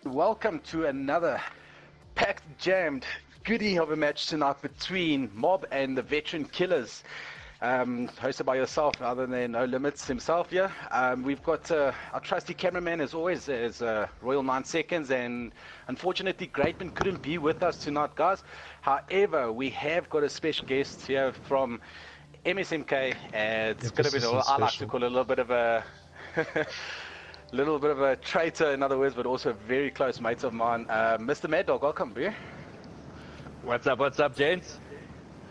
Welcome to another packed, jammed goodie of a match tonight between Mob and the Veteran Killers, hosted by yourself, other than No Limits himself. Yeah, we've got our trusty cameraman as always, as Royal 9 Seconds, and unfortunately Greatman couldn't be with us tonight, guys. However, we have got a special guest here from MSMK, and it's going to be, I like to call it a little bit of a little bit of a traitor, in other words, but also very close mates of mine. Mr. Mad Dog, welcome, bro. What's up, gents?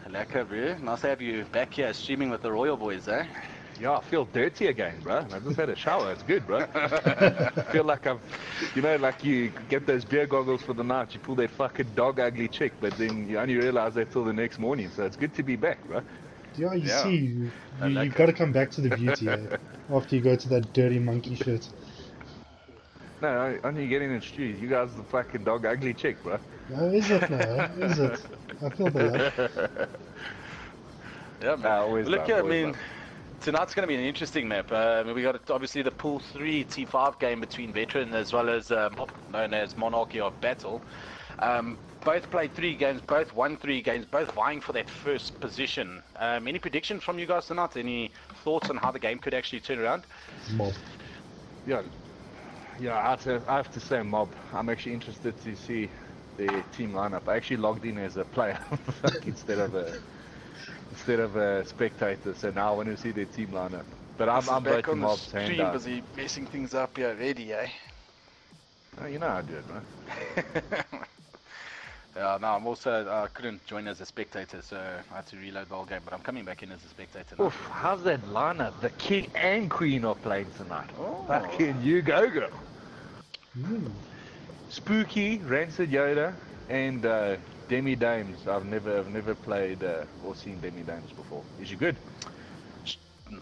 Lekker, bro. Nice to have you back here streaming with the Royal Boys, eh? Yeah, I feel dirty again, bro. I just had a shower. It's good, bro. I feel like I've, you know, like you get those beer goggles for the night, you pull that fucking dog ugly chick, but then you only realize that till the next morning. So it's good to be back, bro. Yeah, you see, you've got to come back to the beauty after you go to that dirty monkey shit. No, only getting in the street. You guys are the fucking dog ugly chick, bro. No, is it now? Is it? I feel the love. Yeah, man. Look, I mean, tonight's going to be an interesting map. We got obviously the Pool 3 T5 game between Veteran as well as known as Monarchy of Battle. Both played 3 games, both won 3 games, both vying for that first position. Any predictions from you guys tonight? Any thoughts on how the game could actually turn around? Mob. Yeah, I have to say Mob. I'm actually interested to see their team lineup. I actually logged in as a player instead of a spectator, so now I want to see their team lineup. But I'm voting Mob. Stream busy messing things up here already, eh? Oh, you know I do it, man. Yeah, no, I'm also, I couldn't join as a spectator, so I had to reload the whole game, but I'm coming back in as a spectator now. Oof, how's that lineup? The King and Queen are playing tonight. Oh. Fucking you go, girl. Spooky, Rancid Yoda, and Demi Dames. I've never played or seen Demi Dames before. Is she good? No,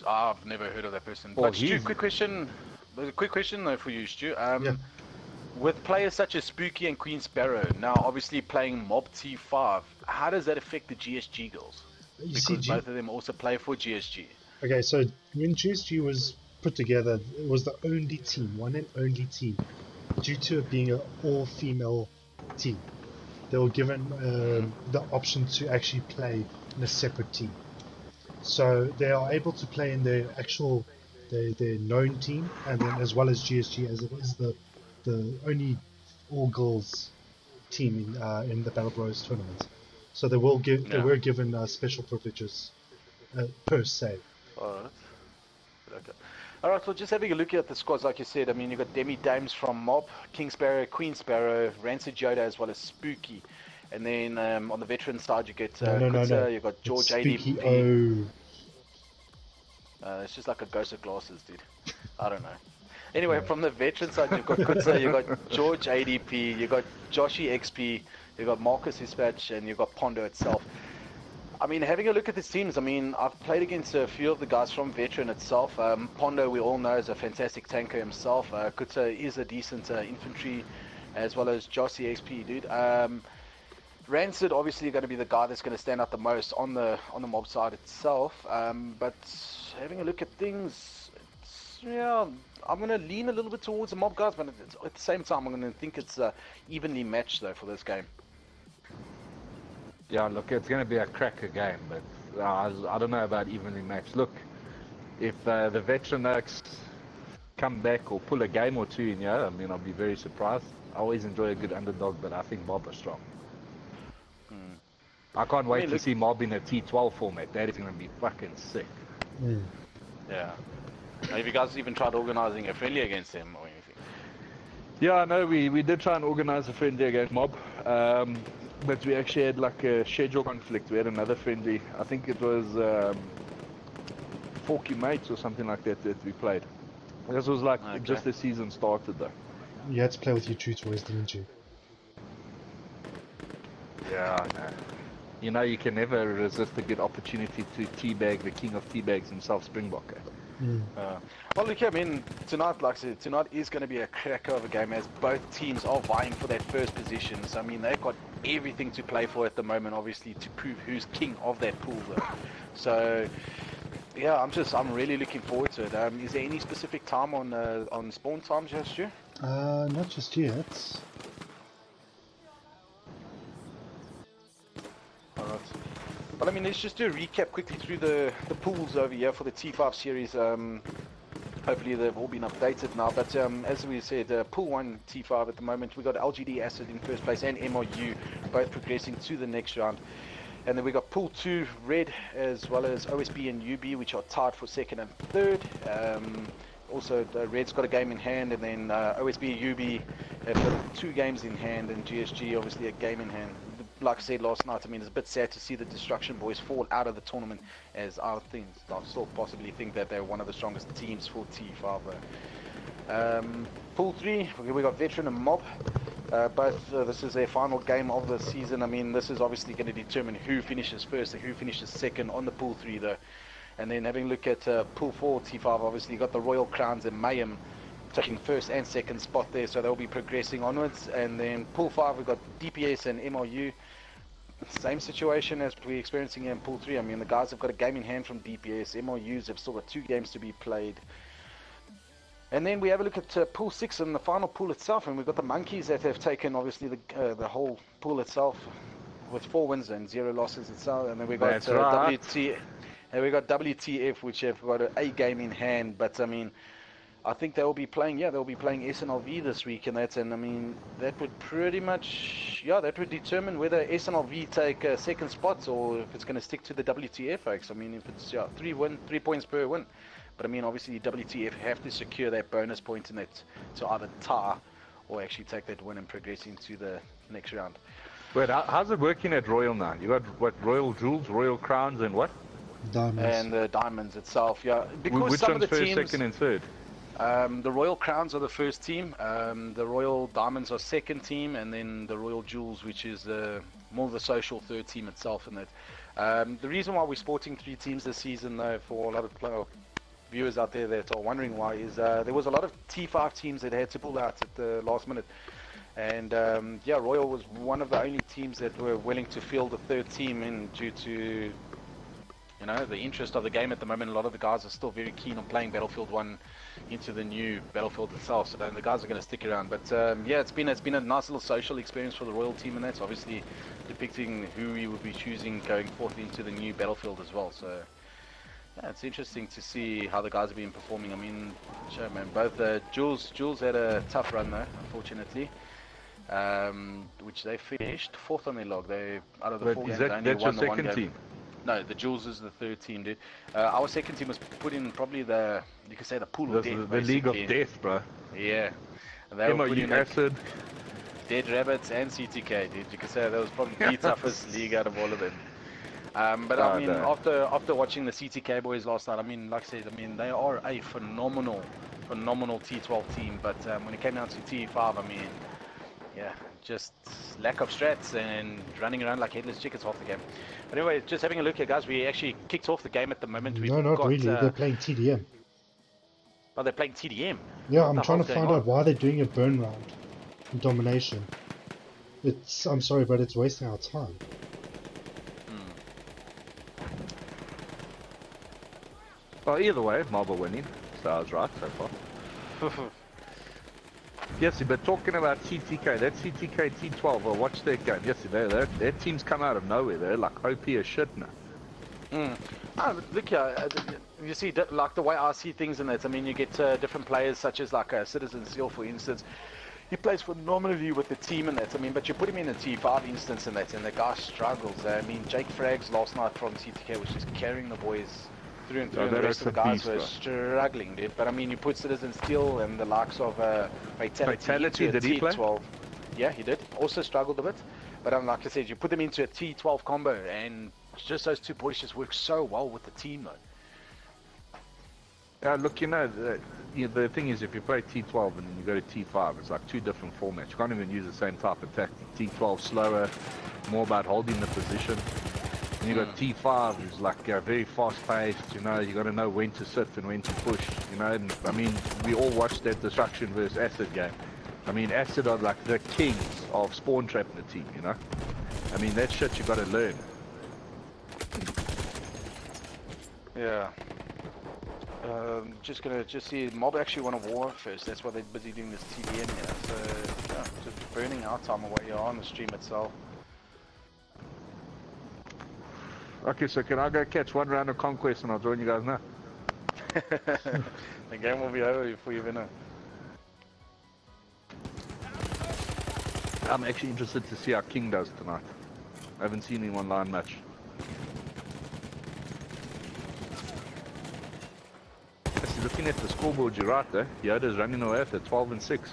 I've never heard of that person. But Stu, quick question though for you, Stu. Yeah. With players such as Spooky and Queen Sparrow now obviously playing Mob T5, how does that affect the GSG girls? Because both of them also play for GSG. Okay, so when GSG was put together, it was the only team, one and only team, due to it being an all-female team. They were given the option to actually play in a separate team. So they are able to play in their actual, their known team, and then as well as GSG, as it is the only all-girls team in the Battlebros tournament. So they were given special privileges per se. Alright. Okay. Alright, so just having a look at the squads, like you said, I mean, you've got Demi Dames from Mob, King Sparrow, Queen Sparrow, Rancid Yoda, as well as Spooky. And then on the veteran side, you get no. You've got George Spooky ADP. It's just like a ghost of glasses, dude. I don't know. Anyway, from the veteran side, you've got Kutsa, you've got George ADP, you've got Joshi XP, you've got Marcus Dispatch, and you've got Panda itself. I mean, having a look at the teams, I mean, I've played against a few of the guys from Veteran itself. Panda, we all know, is a fantastic tanker himself. Kutsa is a decent infantry, as well as Joshi XP, dude. Rancid, obviously, going to be the guy that's going to stand out the most on the mob side itself. But having a look at things, I'm going to lean a little bit towards the mob guys, but at the same time, I'm going to think it's evenly matched, though, for this game. Yeah, look, it's going to be a cracker game, but I don't know about evenly matched. Look, if the veteran Oaks come back or pull a game or two in here, I mean, I'll be very surprised. I always enjoy a good underdog, but I think Mob are strong. I can't wait to see Mob in a T12 format. That is going to be fucking sick. Yeah. Have you guys even tried organizing a friendly against them or anything? Yeah, I know we did try and organize a friendly against Mob, but we actually had like a schedule conflict. We had another friendly, I think it was Forky Mates or something like that we played. This was like just the season started though. You had to play with your true toys, didn't you? Yeah, I know. You know, you can never resist a good opportunity to teabag the king of teabags himself, Springbok. Well, look, I mean, tonight, like I said, tonight is going to be a cracker of a game as both teams are vying for that first position. So, I mean, they've got everything to play for at the moment, obviously, to prove who's king of that pool, though. So, yeah, I'm really looking forward to it. Is there any specific time on spawn time, just Stu? Not just yet. Alright. Well, I mean, let's just do a recap quickly through the pools over here for the T5 series. Hopefully they've all been updated now, but as we said, Pool 1 T5 at the moment, we got LGD Acid in first place and MRU both progressing to the next round. And then we got Pool 2 Red as well as OSB and UB, which are tied for second and third. Also, Red's got a game in hand, and then OSB and UB have got 2 games in hand, and GSG obviously a game in hand. Like I said last night, I mean, it's a bit sad to see the Destruction boys fall out of the tournament, as I still possibly think that they're one of the strongest teams for T5. Pool 3, we got Veteran and Mob. This is their final game of the season. I mean, this is obviously going to determine who finishes first and who finishes second on the Pool 3, though. And then having a look at Pool 4 T5, obviously you got the Royal Crowns and Mayhem taking first and second spot there, so they'll be progressing onwards. And then Pool 5, we've got DPS and MRU. Same situation as we're experiencing here in Pool 3. I mean, the guys have got a game in hand from DPS. MRUs have still got 2 games to be played. And then we have a look at Pool 6 and the final pool itself, and we've got the Monkeys that have taken, obviously, the whole pool itself with 4 wins and 0 losses itself. And then we've got WTF, which have got a game in hand, but I mean, I think they'll be playing SNLV this week, and I mean, that would pretty much, that would determine whether SNLV take second spots or if it's going to stick to the WTF folks. I mean, if it's 3 points per win, but I mean, obviously WTF have to secure that bonus point in that to either tie or actually take that win and progress into the next round. Wait, how's it working at Royal now? You got what, Royal Jewels, Royal Crowns, and what? Diamonds. And the Diamonds itself, because which some one's of the first, teams, second, and third? The Royal Crowns are the first team, the Royal Diamonds are second team, and then the Royal Jewels, which is more the social third team itself. And that the reason why we're sporting 3 teams this season, though, for a lot of viewers out there that are wondering why, is there was a lot of T5 teams that had to pull out at the last minute. And Royal was one of the only teams that were willing to field a third team in due to the interest of the game at the moment. A lot of the guys are still very keen on playing Battlefield 1 into the new Battlefield itself, so the guys are going to stick around. But it's been a nice little social experience for the Royal team, and that's obviously depicting who we would be choosing going forth into the new Battlefield as well. So it's interesting to see how the guys have been performing. I mean, sure, man, both Jules had a tough run though, unfortunately. Which they finished 4th on their log. They out of the 4 games, only won the 1 game. Team? No, the Jules is the 3rd team, dude. Our second team was put in probably the pool of death. The League of Death, bro. Yeah. They were put in Acid, Dead Rabbits, and CTK, dude. You could say that was probably the toughest league out of all of them. But I mean, after watching the CTK boys last night, I mean, like I said, they are a phenomenal T12 team. But when it came down to T5, I mean, just lack of strats and running around like headless chickens half the game. But anyway, just having a look here, guys. We actually kicked off the game at the moment. No, not really. They're playing TDM. Oh, they're playing TDM? Yeah, I'm trying to find out why they're doing a burn round in domination. I'm sorry, but it's wasting our time. Well, either way, Mob are winning, so I was right so far. Yes, but talking about CTK, that CTK T12, I watched that game yesterday. Their teams come out of nowhere. They're like OP as shit now. Look here, you see, like the way I see things in that, I mean, you get different players such as like Citizen Steele, for instance. He plays phenomenally with the team in that, I mean, but you put him in a T5 instance in that, and the guy struggles. I mean, Jake Frags last night from CTK was just carrying the boys through and through, and the rest of the guys were struggling, dude. But I mean, you put Citizen Steele and the likes of Fatality into a did he play? T12. Yeah, he did. Also struggled a bit. But like I said, you put them into a T12 combo, and just those two boys just work so well with the team, though. Look, the thing is, if you play T12 and then you go to T5, it's like two different formats. You can't even use the same type of tactic. T12 slower, more about holding the position. And you got T5, who's like very fast-paced. You got to know when to sit and when to push. And I mean, we all watched that Destruction versus Acid game. I mean, Acid are like the kings of spawn trapping the team. I mean, that shit you got to learn. Yeah. Just gonna see Mob actually want to war first. That's why they're busy doing this TDM here. So yeah, just burning our time away on the stream itself. Okay, so can I go catch one round of Conquest and I'll join you guys now? The game will be over before you even know. I'm actually interested to see how King does tonight. I haven't seen him online much. Looking at the scoreboard, you're right there. Yoda's running away at 12 and 6.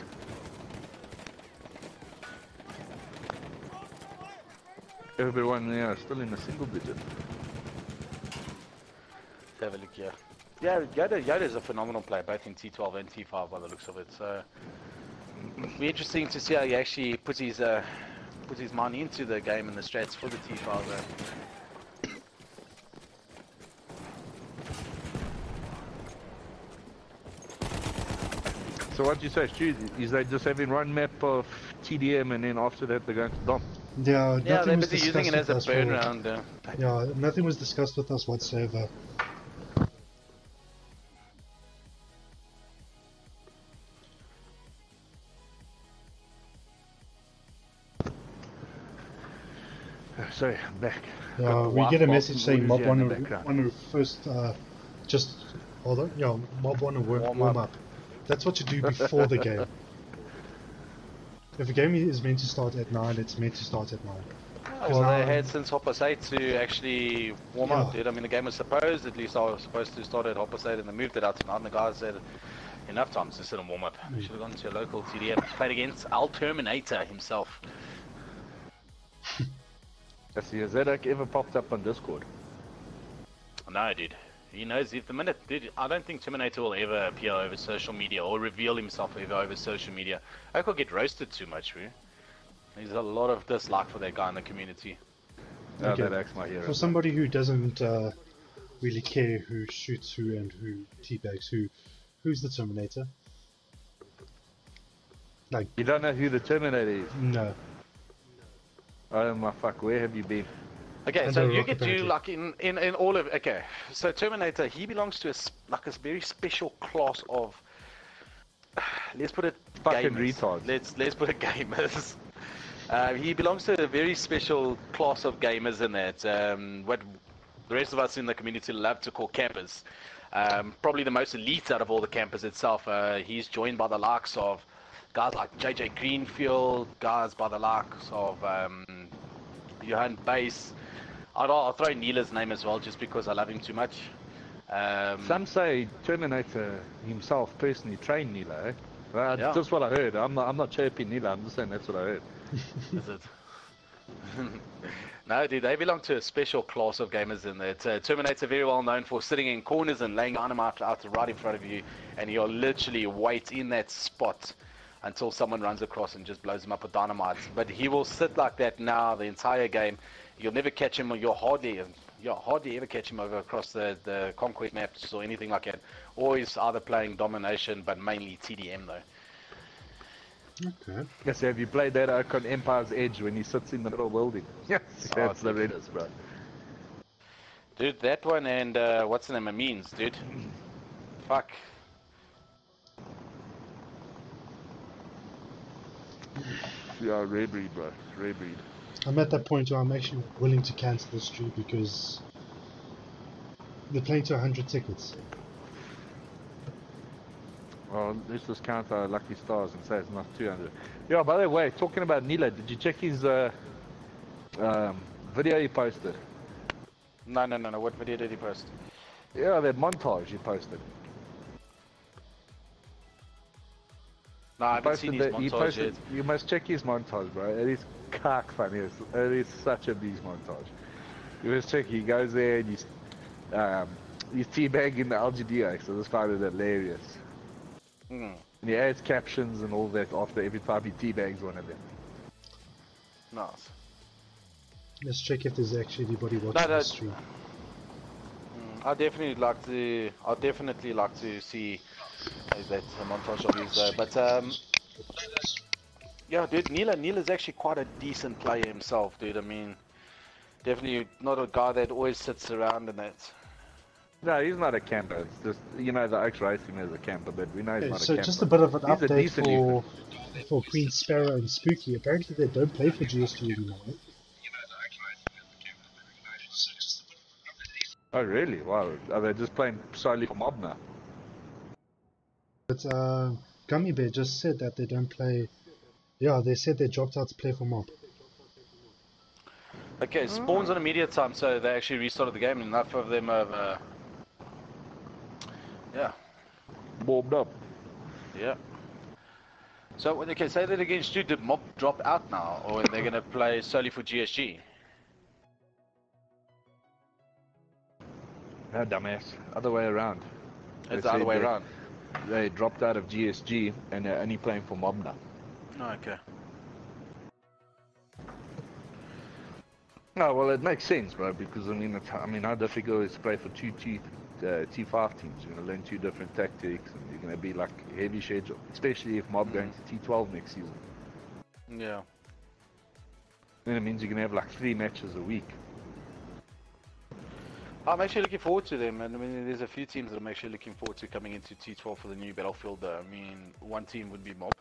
Everyone still in the single digit. Let's have a look here. Yeah, Yoda's a phenomenal player, both in T12 and T5 by the looks of it. So it'll be interesting to see how he actually puts his mind into the game and the strats for the T5. So what do you say, Stu? Is they just having one map of TDM and then after that they're going to Dom? Yeah, they're busy using it as a burn round. Yeah, nothing was discussed with us whatsoever. Sorry, I'm back. Yeah, we get a message saying Mob want to first just hold on. Yeah, Mob want to warm up. That's what you do before the game. If a game is meant to start at 9, it's meant to start at 9. Well, they had since Hoppers 8 to actually warm up, dude. I mean, the game was supposed, at least I was supposed to start at Hoppers 8, and they moved it out to 9. The guys said enough time to sit and warm up. We should have gone to a local TDM, played against Al Terminator himself. Has Zedek ever popped up on Discord? No, dude. He knows if the minute, dude, I don't think Terminator will ever appear over social media or reveal himself ever over social media. I could get roasted too much, really. There's a lot of dislike for that guy in the community. Okay. That acts my hero. For somebody who doesn't really care who shoots who and who teabags who's the Terminator? Like, you don't know who the Terminator is? No. Oh my fuck, where have you been? Okay, so you get to like in all of so Terminator, he belongs to a very special class of, let's put it, fucking gamers. retards. Let's put it gamers. He belongs to a very special class of gamers in that what the rest of us in the community love to call campers. Probably the most elite out of all the campers itself. He's joined by the likes of guys like JJ Greenfield, guys by the likes of Johan Bass. I'll throw Neela's name as well, just because I love him too much. Some say Terminator himself personally trained Neela, eh? Yeah. That's what I heard. I'm not chirping Neela, I'm just saying that's what I heard. Is it? No, dude, they belong to a special class of gamers in there. Terminator very well known for sitting in corners and laying dynamite out right in front of you, and you'll literally wait in that spot until someone runs across and just blows him up with dynamite. But he will sit like that now the entire game. You'll never catch him, or you'll hardly ever catch him over across the Conquest maps or anything like that. Always either playing domination, but mainly TDM though. Okay. Yes, have you played that on Empire's Edge when he sits in the middle building? Yes, that's the Reddit, bro. Dude, that one and what's the name of Means, dude? Fuck. Yeah, Red Breed, bro. Red Breed. I'm at that point where I'm actually willing to cancel the stream because they're playing to 100 tickets. Well, let's just count our lucky stars and say it's not 200. Yeah, by the way, talking about Neela, did you check his video he posted? No. What video did he post? Yeah, that montage you posted. No, I haven't seen his montage yet. You must check his montage, bro. It is cock funny. It is such a beast montage. You must check. He goes there and he's teabagging the LGDX, so this find it hilarious. And he adds captions and all that after every time he teabags one of them. Nice. Let's check if there's actually anybody watching the stream. I'd definitely like to see that montage of his though. But yeah, dude, Neil is actually quite a decent player himself, dude. I mean, definitely not a guy that always sits around and that. No, he's not a camper. It's just, you know, the Ahrix racing is a camper, but we know he's not a camper. So just a bit of an update for Queen Sparrow and Spooky. Apparently they don't play for GSG anymore. Oh really? Wow. Are they just playing solely for mob now? But Gummy Bear just said that they don't play. Yeah, they said they dropped out to play for mob. Okay, spawns on immediate time, so they actually restarted the game. Enough of them have, yeah, Warmed up. Yeah. So okay, say that against you. Did mob drop out now, or are they going to play solely for GSG? No, dumbass. Other way around. It's the other way around. They dropped out of GSG and they're only playing for mob now. Oh, okay. No, well, it makes sense, bro, because I mean, how difficult it is to play for two T5 teams. You're gonna learn two different tactics, and you're gonna be like heavy schedule, especially if mob going to T12 next season. Yeah. Then it means you're gonna have like 3 matches a week. I'm actually looking forward to them, and I mean, there's a few teams that I'm actually looking forward to coming into T12 for the new Battlefield. Though. I mean, one team would be Mob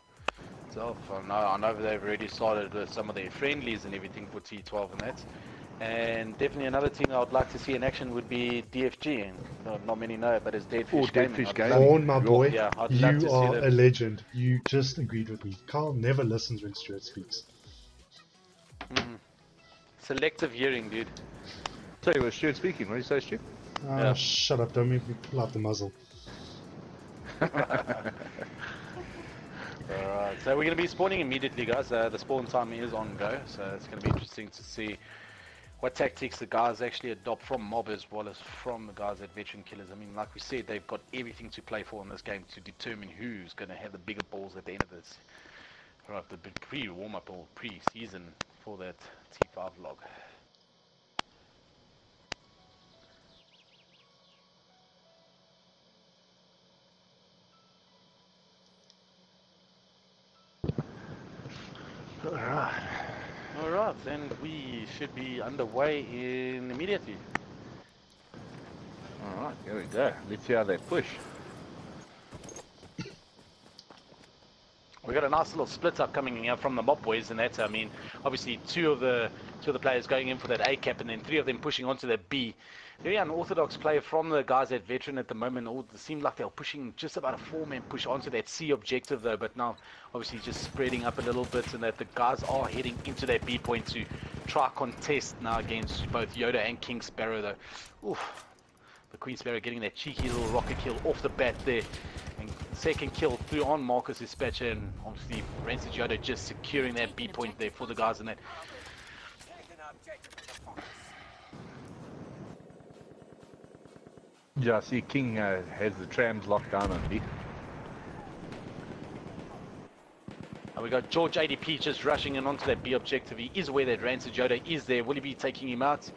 itself. I know they've already started with some of their friendlies and everything for T12 and that. And definitely another team I would like to see in action would be DFG. And not many know it, but it's Deadfish Gaming. Vaughn, my boy, yeah, you are a legend. You just agreed with me. Karl never listens when Stuart speaks. Selective hearing, dude. Tell you what, Stuart speaking. What do you say, Stuart? Yeah. Shut up, don't make me pull out the muzzle. Alright, so we're going to be spawning immediately, guys. The spawn time is on go, so it's going to be interesting to see what tactics the guys actually adopt from Mob as well as from the guys at Veteran Killers. I mean, like we said, they've got everything to play for in this game to determine who's going to have the bigger balls at the end of this. Right, the pre-warm-up or pre-season for that T5 log. Alright, then we should be underway immediately. Alright, here we go. Let's see how they push. We got a nice little split up coming here from the Mob boys, and that's, I mean, obviously two of the players going in for that A cap, and then 3 of them pushing onto that B. Very unorthodox play from the guys at Veteran at the moment. It seemed like they were pushing just about a 4-man push onto that C objective though, but now obviously just spreading up a little bit, and that the guys are heading into that B point to try contest now against both Yoda and King Sparrow though. Oof. The Queen Sparrow getting that cheeky little rocket kill off the bat there. And second kill through on Marcus Dispatcher, and obviously Rancy Yoda just securing that B point there for the guys in that. Yeah, I see King has the trams locked down on B. And we got George ADP just rushing in onto that B objective. He is aware that Rancy Yoda is there. Will he be taking him out?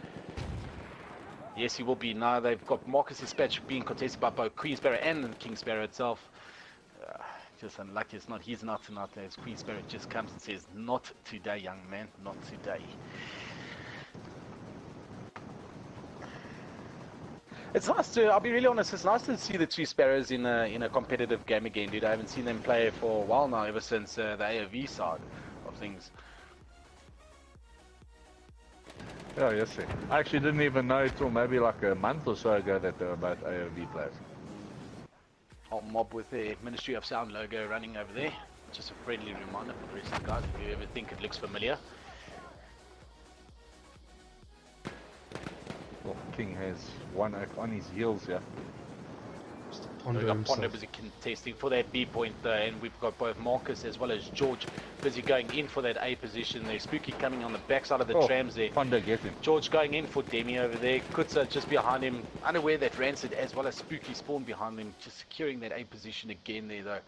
Yes, he will be. Now they've got Marcus Dispatch being contested by both Queen Sparrow and the King Sparrow itself. Just unlucky it's not his night tonight, as Queen Sparrow just comes and says, "Not today, young man, not today." It's nice to, I'll be really honest, it's nice to see the 2 Sparrows in a competitive game again, dude. I haven't seen them play for a while now, ever since the AOV side of things. Oh, yes, sir. I actually didn't even know until maybe like a month or so ago that they were both AOV players. Old Mob with their Ministry of Sound logo running over there. Just a friendly reminder for the rest of the guys if you ever think it looks familiar. Well, King has one on his heels here. We've got Panda busy contesting for that B point there, and we've got both Marcus as well as George busy going in for that A position there. Spooky coming on the backside of the trams there. Panda get him. George going in for Demi over there. Kutsa just behind him, unaware that Rancid as well as Spooky spawned behind him, just securing that A position again there though.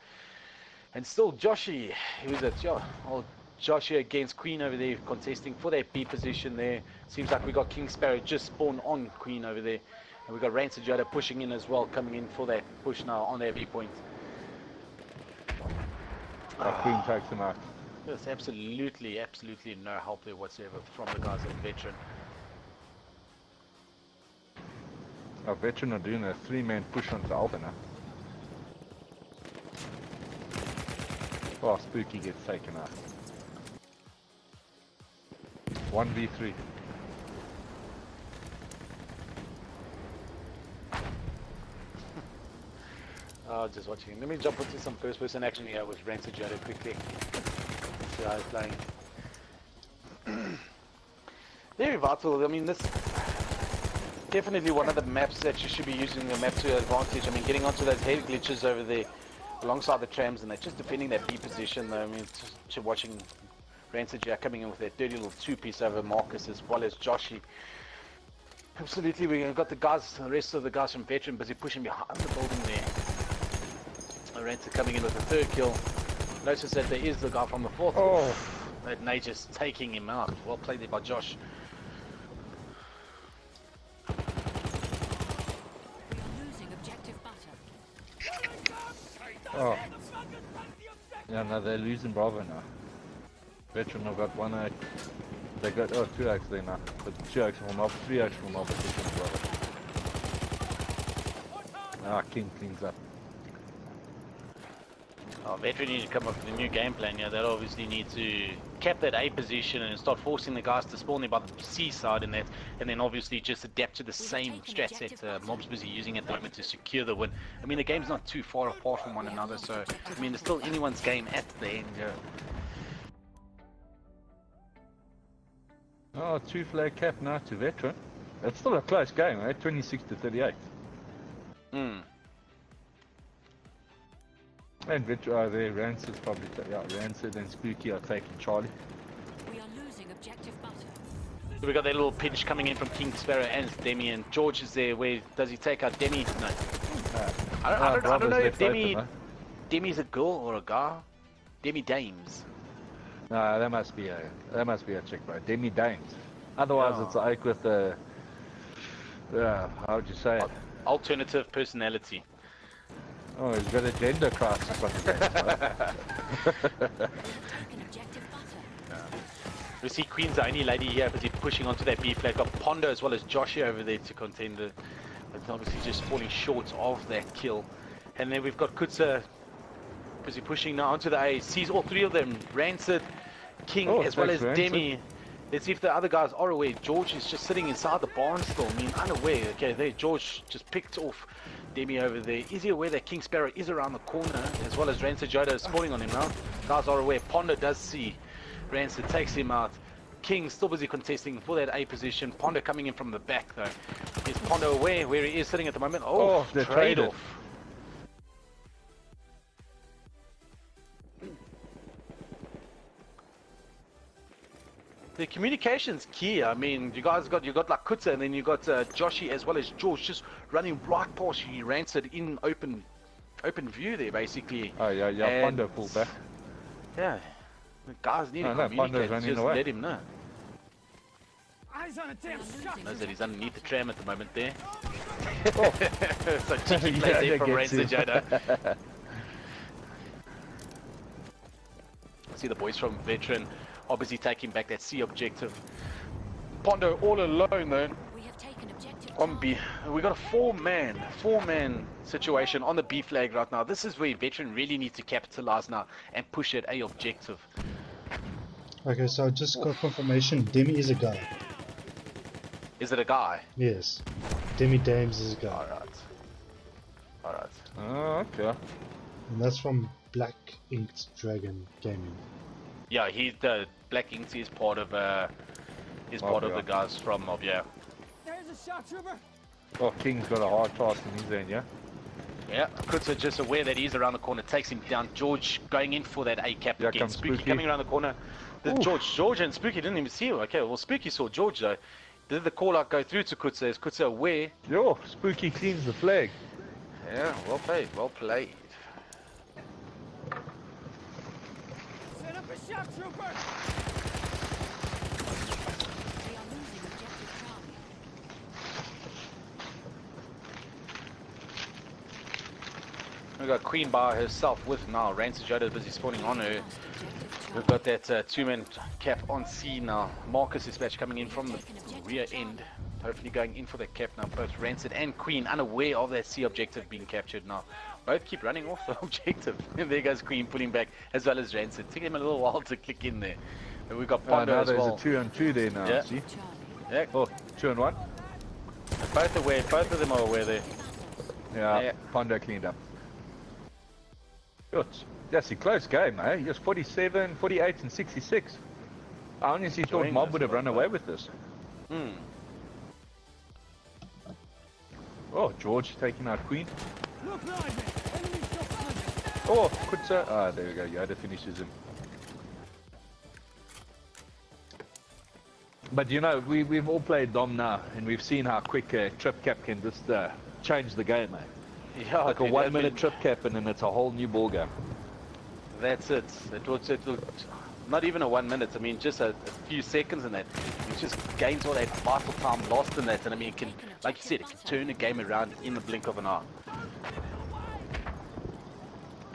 And still Joshi, who's it? Oh, Joshi against Queen over there, contesting for that B position there. Seems like we got King Sparrow just spawned on Queen over there. And we've got Rancid Yoda pushing in as well, coming in for that push now on their B point. Queen takes him out. There's absolutely no help there whatsoever from the guys at Veteran. Our Veteran are doing a 3-man push onto Alpha now. Oh, Spooky gets taken out. 1v3. Just watching. Let me jump into some first person action here with Rancid Yoda quickly. See how he's playing. Very vital. I mean, this definitely one of the maps that you should be using the map to your advantage. I mean, getting onto those heavy glitches over there alongside the trams, and they're just defending that B position though. I mean, just watching Rancid Yoda coming in with that dirty little 2-piece over Marcus as well as Joshi. Absolutely, we've got the guys, the rest of the guys from Veteran busy pushing behind the building there. Rancid coming in with the 3rd kill. Notice that there is the guy from the 4th. Oh, that Nate just taking him out. Well played there by Josh. Losing objective butter. oh. Yeah, no, they're losing Bravo now. Veteran have got 1-8. They got 2-8 there now. But 2-8 from off, 3-8 from off. Ah, King cleans up. Oh, Veteran need to come up with a new game plan. Yeah, they'll obviously need to cap that A position and start forcing the guys to spawn there by the C side and that, and then obviously just adapt to the same strats that Mob's busy using at the moment to secure the win. I mean, the game's not too far apart from one another, so I mean, it's still anyone's game at the end. Yeah. Oh, 2 flag cap now to Veteran. It's still a close game, eh? 26-38. And there, Rancid's probably, Rancid and Spooky are taking Charlie. We are losing objective butter. So we got that little pinch coming in from King Sparrow and Demi, and George is there. Where does he take out Demi? No. I don't know if Demi's a girl or a guy. Demi Dames. No, that must be a chick, bro. Demi Dames. Otherwise, it's like with the how would you say it? Alternative personality. Oh, he's got a gender crisis on his hands, We see Queen's the only lady here busy pushing onto that B flag. Got Panda as well as Joshi over there to contend it. But obviously just falling short of that kill. And then we've got Kutsa busy pushing now onto the A. Sees all 3 of them. Rancid, King as well as Rancid. Demi. Let's see if the other guys are aware. George is just sitting inside the barn still. I mean, unaware. Okay, there George just picked off Demi over there. Is he aware that King Sparrow is around the corner, as well as Rancid Yoda is spawning on him now? Guys are aware. Panda does see Rancid, takes him out. King still busy contesting for that A position. Panda coming in from the back though. Is Panda aware where he is sitting at the moment? Oh, they trade traded. off. The communication's key. I mean, you got like Kutsa, and then you got Joshi as well as George just running right past you, Rancid in open view there basically. Oh yeah, and Panda pulled back. Yeah, the guys need to Panda's communicate. running Just away. let him know. Eyes on a damn shot. Knows that he's underneath the tram at the moment there. Oh. So cheeky play there from gets Rancid him. Yoda. See the boys from Veteran obviously taking back that C objective. Panda all alone though. We have taken objective On B, we got a four-man situation on the B flag right now. This is where Veteran really needs to capitalize now and push at A objective. Okay, so I just got confirmation. Demi is a guy. Is it a guy? Yes. Demi Dames is a guy. Alright. Oh, okay. And that's from Black Inked Dragon Gaming. Yeah, he's the Black Inks is part of the guys from Mob, yeah. There's a Oh, King's got a hard task in his end, yeah? Yeah, Kutsa just aware that he's around the corner, takes him down. George going in for that A cap again. Spooky coming around the corner. George and Spooky didn't even see him. Okay, well Spooky saw George though. Did the call out go through to Kutsa? Is Kutsa aware? Yo, Spooky cleans the flag. Yeah, well played, well played. Set up a shock trooper. We are losing objective Charlie. We got Queen by herself with now. Rancid Yoda busy spawning on her. We've got that two-man cap on C now. Marcus Dispatch coming in from the rear end. Hopefully going in for that cap now. Both Rancid and Queen unaware of that C objective being captured now. Both keep running off the objective. And there goes Queen pulling back as well as Rancid. Took him a little while to click in there. And we've got Panda as well. There's a 2-on-2 there now, yeah. see? Yeah. Oh, 2-on-1. Both aware, both of them are aware there. Yeah, Panda cleaned up. Good. That's a close game, eh? Just 47, 48 and 66. I honestly thought Mob would have run away with this. Oh, George taking out Queen. Oh, Kutsa. Ah, there we go. Yoda finishes him. But you know, we've all played Dom now, and we've seen how quick a trip cap can just change the game, eh? Yeah, like a 1 minute trip cap, and then it's a whole new ball game. That's it. It was not even a 1 minute. I mean, just a few seconds in that. It just gains all that vital time lost in that. And I mean, it can, like you said, it can turn a game around in the blink of an eye.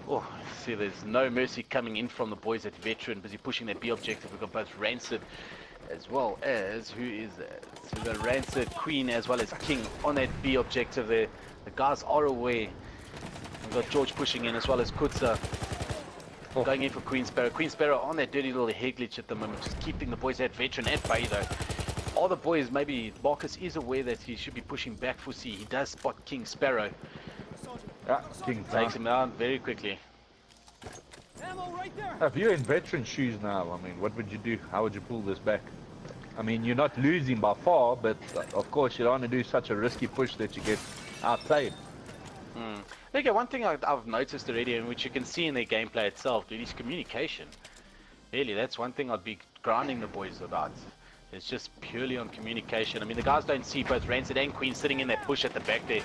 Oh, see, there's no mercy coming in from the boys at Veteran, busy pushing that B objective. We've got both Rancid as well as, who is that? So we've got Rancid, Queen, as well as King on that B objective there. The guys are aware. We've got George pushing in as well as Kutsa. Going in for Queen Sparrow. Queen Sparrow on that dirty little head glitch at the moment, just keeping the boys at Veteran at bay though. All the boys, maybe Marcus is aware that he should be pushing back for C. He does spot King Sparrow. Yeah, King takes him down very quickly. If you're in Veteran shoes now, I mean, what would you do? How would you pull this back? I mean, you're not losing by far, but of course you don't want to do such a risky push that you get outplayed. Okay, one thing I've noticed already, and which you can see in their gameplay itself, dude, is communication. Really, that's one thing I'd be grinding the boys about. It's just purely on communication. I mean, the guys don't see both Rancid and Queen sitting in that push at the back there.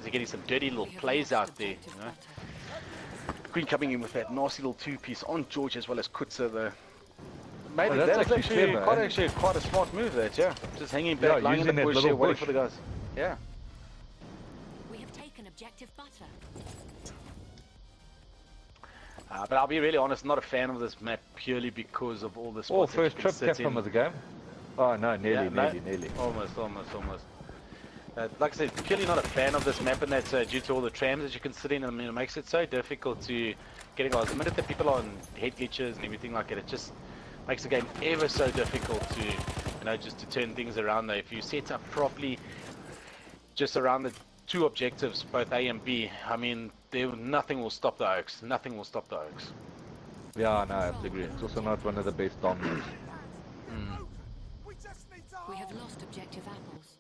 They're getting some dirty little plays out there, you know. Queen coming in with that nasty little two-piece on George as well as Kutsa, though. Maybe that was actually clever, quite a smart move, that, yeah. Just hanging back, lying in the bush here, waiting for the guys. Yeah. Objective butter. But I'll be really honest, not a fan of this map purely because of all the spots. Oh, first trip cap from the game. Oh no, nearly. Almost. Like I said, purely not a fan of this map, and that's due to all the trams that you can sit in. I mean, it makes it so difficult to get guys. The minute that people are on head glitches and everything like that, it just makes the game ever so difficult to, you know, just to turn things around there. If you set up properly, just around the two objectives, both A and B, I mean, nothing will stop the Ahrix. Nothing will stop the Ahrix. Yeah, no, I have to agree. It's also not one of the best dominants. We have lost objective apples.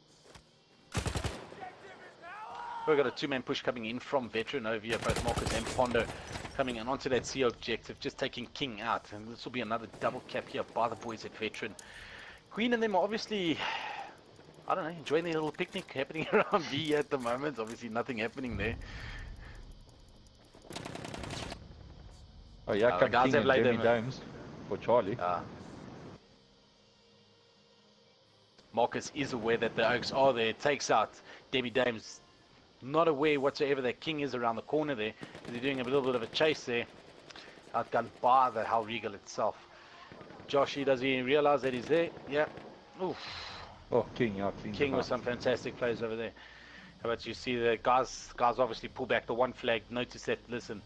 We've got a two-man push coming in from Veteran over here, both Marcus and Panda coming in onto that C objective, just taking King out. And this will be another double cap here by the boys at Veteran. Queen and them are obviously, I don't know, enjoying their little picnic happening around B at the moment. Obviously nothing happening there. Oh yeah, the guys have laid them domes for Charlie. Marcus is aware that the Ahrix are there, takes out Debbie Dames. Not aware whatsoever that King is around the corner there. They're doing a little bit of a chase there. Outgunned by the Hell Regal itself. Joshy, does he realize that he's there? Yeah. Oof. Oh, King, yeah, King with some fantastic plays over there. How about you see the guys obviously pull back the one flag. Notice that, listen,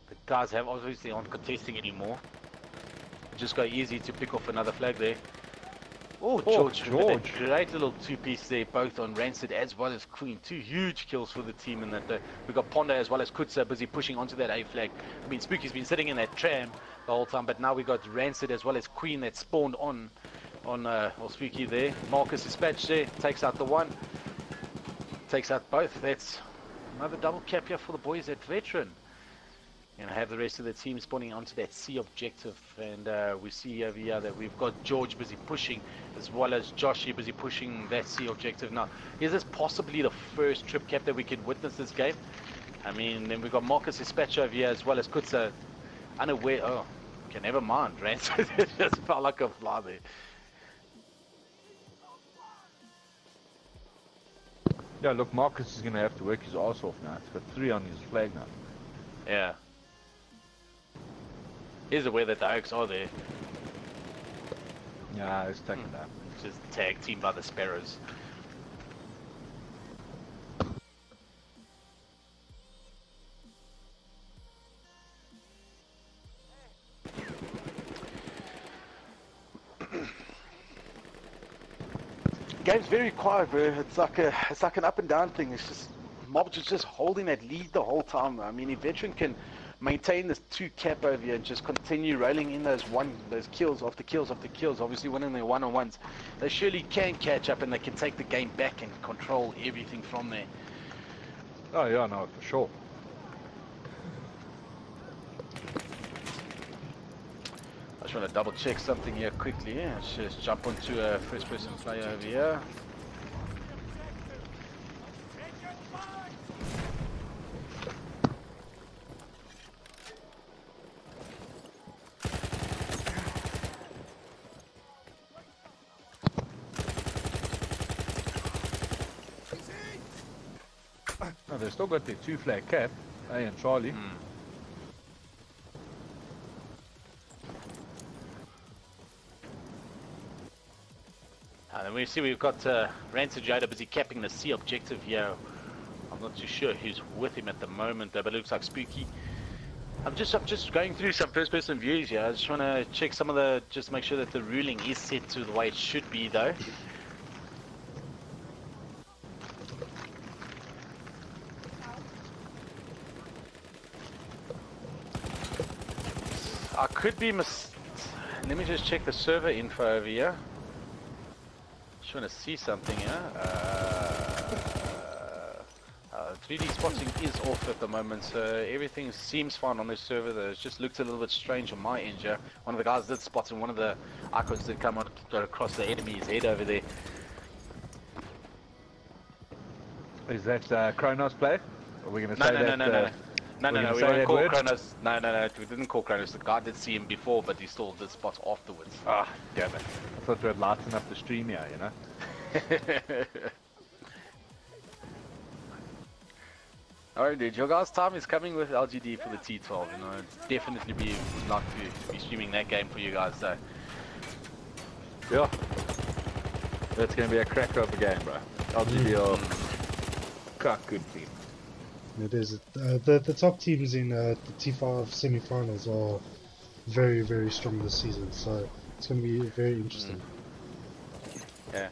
the guys have obviously aren't contesting anymore. Just go easy to pick off another flag there. Oh, George. Great little two-piece there, both on Rancid as well as Queen. Two huge kills for the team in that. We've got Panda as well as Kutsa busy pushing onto that A flag. I mean, Spooky's been sitting in that tram the whole time, but now we got Rancid as well as Queen that spawned on Spooky there. Marcus Dispatch there, takes out the one. takes out both. That's another double cap here for the boys at Veteran. And have the rest of the team spawning onto that C objective, and we see over here that we've got George busy pushing, as well as Joshi busy pushing that C objective. Now, is this possibly the first trip cap that we could witness this game? I mean, then we've got Marcus Dispatcher over here, as well as Kutsa, unaware. Oh, okay, never mind, right? It just felt like a fly there. Yeah, look, Marcus is going to have to work his ass off now. He's got 3 on his flag now. Yeah. He's aware that the Ahrix are there. Yeah, it's taken that. Just tag team by the Sparrows. Game's very quiet, bro. It's like an up and down thing. It's just Mobs is just holding that lead the whole time. I mean, if Veteran can maintain this 2 cap over here and just continue rolling in those kills after kills after kills, obviously winning their one-on-ones, they surely can catch up and they can take the game back and control everything from there. Oh yeah, no, for sure. I just want to double check something here quickly. Yeah, let's just jump onto a first-person player over here. No, they've still got their 2 flag cap, A and Charlie. And then we see we've got Ransajader busy capping the C objective here. I'm not too sure who's with him at the moment, but it looks like Spooky. I'm just going through some first-person views here. I just want to check some of the, just make sure that the ruling is set to the way it should be, though. I could be let me just check the server info over here. Just want to see something here. 3D spotting is off at the moment, so everything seems fine on this server. Though it just looked a little bit strange on my end here. One of the guys did spot and one of the icons did come on across the enemy's head over there. Is that Kronos play? Are we going to say that? No, we won't call Kronos. No, we didn't call Kronos. The guy did see him before, but he still did spot afterwards. Ah, damn it. I thought we had lighten up the stream here, you know? Alright, dude, your guys' time is coming with LGD for the T12. You know, it's definitely would like to be streaming that game for you guys. So, yeah, that's going to be a cracker of a game, bro. LGD are good team. It is. The top teams in the T5 semi-finals are very, very strong this season, so it's going to be very interesting. Yeah.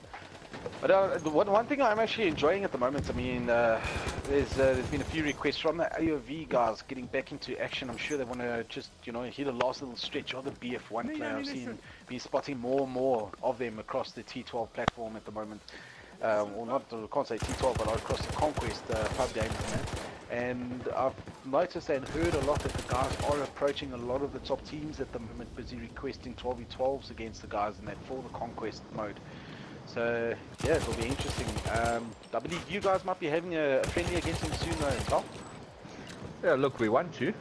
But one thing I'm actually enjoying at the moment, I mean, there's been a few requests from the AOV guys getting back into action. I'm sure they want to just, you know, hit the last little stretch of the BF1 player. I've been spotting more and more of them across the T12 platform at the moment. Well, not, I can't say T12, but across the Conquest pub games, man. And I've noticed and heard a lot that the guys are approaching a lot of the top teams at the moment, busy requesting 12v12s against the guys in that for the Conquest mode. So, yeah, it'll be interesting. I believe you guys might be having a friendly against him soon, Tom? Yeah, look, we want to,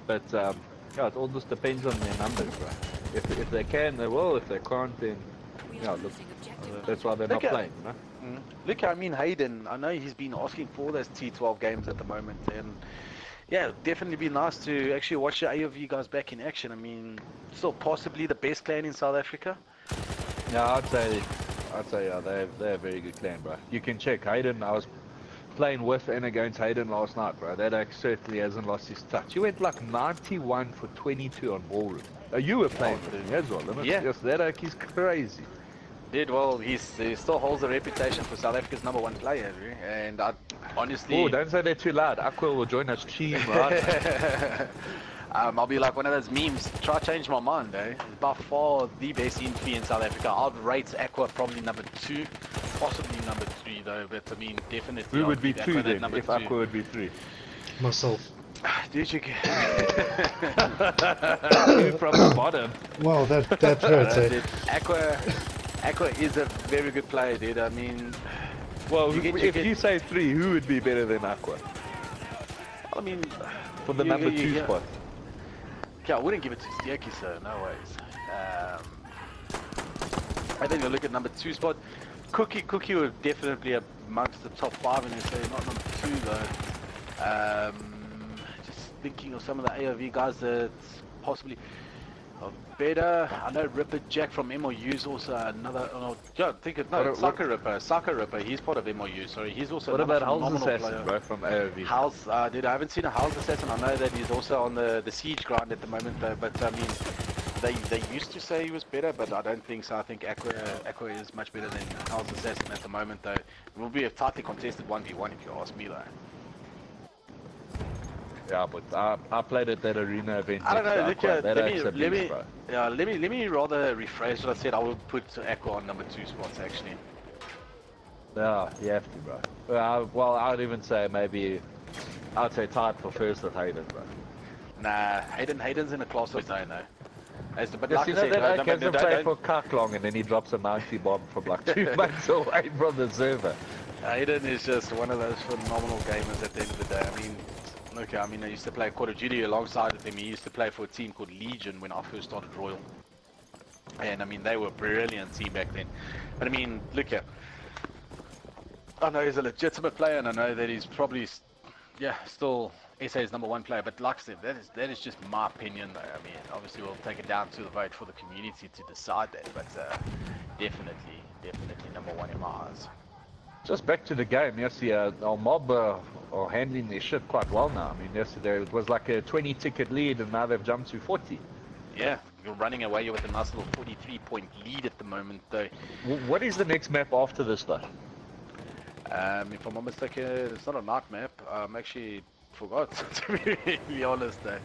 but yeah, it all just depends on their numbers, bro. If they can, they will. If they can't, then yeah, look, that's why they're not playing, you know? Look, I mean, Hayden, I know he's been asking for those T12 games at the moment, and yeah, definitely be nice to actually watch the AOV guys back in action. I mean, still possibly the best clan in South Africa. Yeah, I'd say yeah, they're a very good clan, bro. You can check Hayden. I was playing with and against Hayden last night, bro. That Ahrix certainly hasn't lost his touch. He went like 91 for 22 on ballroom. You were playing with him as well, didn't you? Yeah. Yes, that Ahrix is crazy. Dude, well, he still holds the reputation for South Africa's #1 player, and I honestly... Oh, don't say that too loud. Aqua will join us team, right? I'll be like one of those memes. Try to change my mind, eh? By far the best infi in South Africa. I'd rate Aqua probably #2. possibly number 3 though, but I mean definitely. Who I'll would be give 2 Aqua that then, number if 2. Aqua would be 3? Myself. Did you Who from the bottom? Wow, that hurts, eh? dude, Aqua is a very good player, dude. I mean, Well, you if you say 3, who would be better than Aqua? I mean, For the number 2 spot. Yeah, I wouldn't give it to Stieki, so no ways. I think you look at number 2 spot. Cookie would definitely amongst the top 5 in SA, not number 2 though. Just thinking of some of the AOV guys that possibly are better. I know Ripper Jack from MOU is also another. Oh, yeah, think of no Saka Ripper. He's part of MOU. Sorry, he's also. What about phenomenal House Assassin, player. bro, from AOV? House, dude, I haven't seen a House Assassin. I know that he's also on the siege grind at the moment though. But I mean, they used to say he was better, but I don't think so. I think Aqua is much better than House Assassin at the moment though. It will be a tightly contested 1v1 if you ask me though. Yeah, but I played at that arena event. I don't know. Look, let me rather rephrase what I said. I would put Aqua on number 2 spots actually. Yeah, you have to, bro. Well, I'd even say maybe, I'd say tied for first with Hayden, bro. Nah, Hayden's in a class of his own though. But Yes, like you I know said, that guy can play don't, for Karl long and then he drops a 90 bomb from like 2 months away from the server. Hayden is just one of those phenomenal gamers at the end of the day. I mean, look, I used to play Call of Duty alongside with him. He used to play for a team called Legion when I first started Royal. And I mean, they were a brilliant team back then. But I mean, look here. I know he's a legitimate player and I know that he's probably, yeah, still SA's number 1 player. But like I said, that is just my opinion though. I mean, obviously we'll take it down to the vote for the community to decide that. But definitely number 1 in my eyes. Just back to the game, yesterday, our mob are handling their shit quite well now. I mean, yesterday it was like a 20 ticket lead and now they've jumped to 40. Yeah, you're running away with a nice little 43-point lead at the moment though. What is the next map after this though? If I'm not mistaken, it's not a night map. Actually forgot, to be really honest though.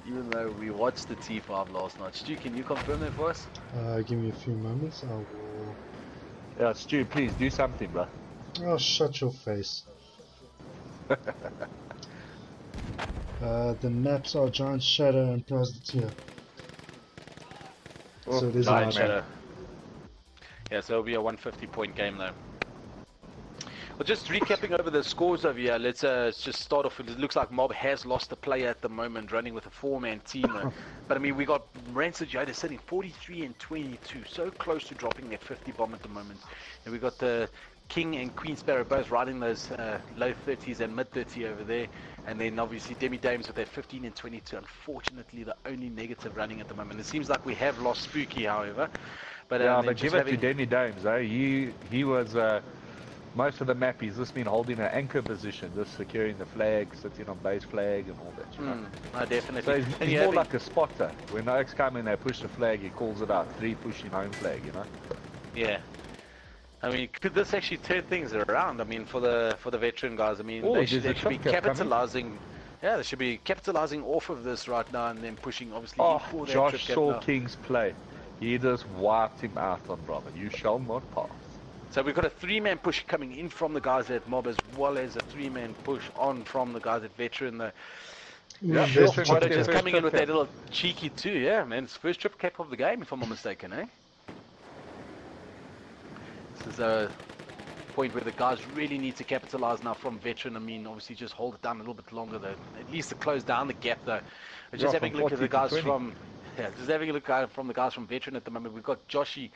Even though we watched the T5 last night. Stu, can you confirm that for us? Give me a few moments. I will. Yeah, Stu, please do something, bro. Oh, shut your face. The maps are Giant Shadow and Plasma Tier. So it is a Giant night Shadow. Yeah, so it'll be a 150-point game though. Well, just recapping over the scores over here, let's just start off with, it looks like Mob has lost a player at the moment, running with a 4-man team. But I mean, we got Rancid Yoda sitting 43 and 22, so close to dropping that 50 bomb at the moment. And we got the King and Queen Sparrow both riding those low 30s and mid 30 over there. And then obviously Demi Dames with that 15 and 22, unfortunately the only negative running at the moment. It seems like we have lost Spooky, however. But yeah, but give it to Demi Dames, eh? He was... most of the map he's just been holding an anchor position, just securing the flag, sitting on base flag and all that, you know. No, definitely. So he's more like a spotter. When Oaks come in, they push the flag, he calls it out. 3 pushing home flag, you know. Yeah. I mean, could this actually turn things around? I mean, for the veteran guys, I mean, they should be capitalizing. Yeah, they should be capitalizing off of this right now and then pushing, obviously. Oh, Josh saw King's play. He just wiped him out on Bravo. You shall not pass. So we've got a 3-man push coming in from the guys at Mob, as well as a 3-man push on from the guys at Veteran. Yeah, just coming in with that little cheeky too. Yeah, man, it's first trip cap of the game, if I'm not mistaken, eh? This is a point where the guys really need to capitalize now from Veteran. I mean, obviously just hold it down a little bit longer though, at least to close down the gap though. Just having a look at the guys from, just having a look from the guys from Veteran at the moment. We've got Joshy.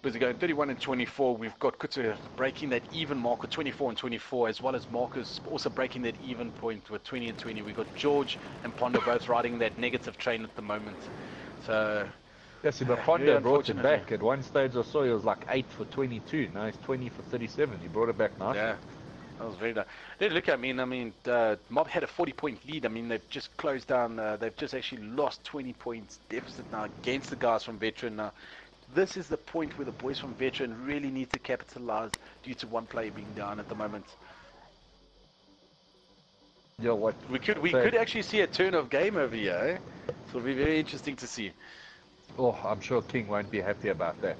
Busy going 31 and 24. We've got Kutsu breaking that even mark with 24 and 24, as well as Marcus also breaking that even point with 20 and 20. We've got George and Panda both riding that negative train at the moment. So yes, but Panda brought it back. At one stage I saw he was like 8 for 22. Now he's 20 for 37. He brought it back nice. Yeah, that was very nice. Look, I mean, Mob had a 40-point lead. I mean, they've just closed down. They've just actually lost 20 points deficit now against the guys from Veteran now. This is the point where the boys from Veteran really need to capitalize due to one player being down at the moment. Yeah, what we could actually see a turn of game over here, eh? So it'll be very interesting to see. Oh, I'm sure King won't be happy about that.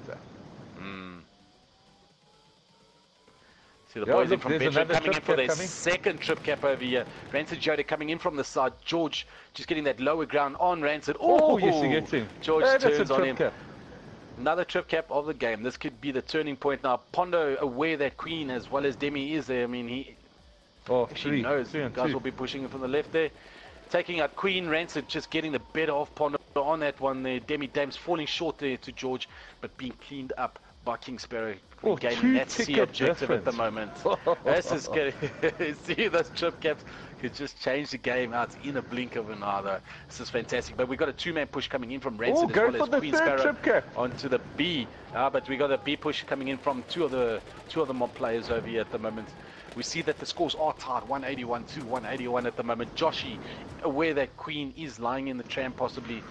See the Yeah, boys in look, from there's Veteran another coming in trip for cap their coming. second trip cap over here. Rancid Yoda coming in from the side. George just getting that lower ground on Rancid. Oh, yes, he gets him. George Hey, that's a turns on trip him. cap. Another trip cap of the game. This could be the turning point now. Pondo aware that Queen as well as Demi is there. I mean, he actually knows. Guys will be pushing him from the left there. Taking out Queen. Rancid just getting the better of Pondo on that one there. Demi Dames falling short there to George, but being cleaned up by King Sparrow. Regaining that C objective at the moment. This is good. See, those trip caps could just change the game out in a blink of an eye, though. This is fantastic. But we got a two-man push coming in from Rancid as well as Queen Sparrow onto the B. But we got a B push coming in from two of the mob players over here at the moment. We see that the scores are tied, 181 to 181 at the moment. Joshi, aware that Queen is lying in the tram, possibly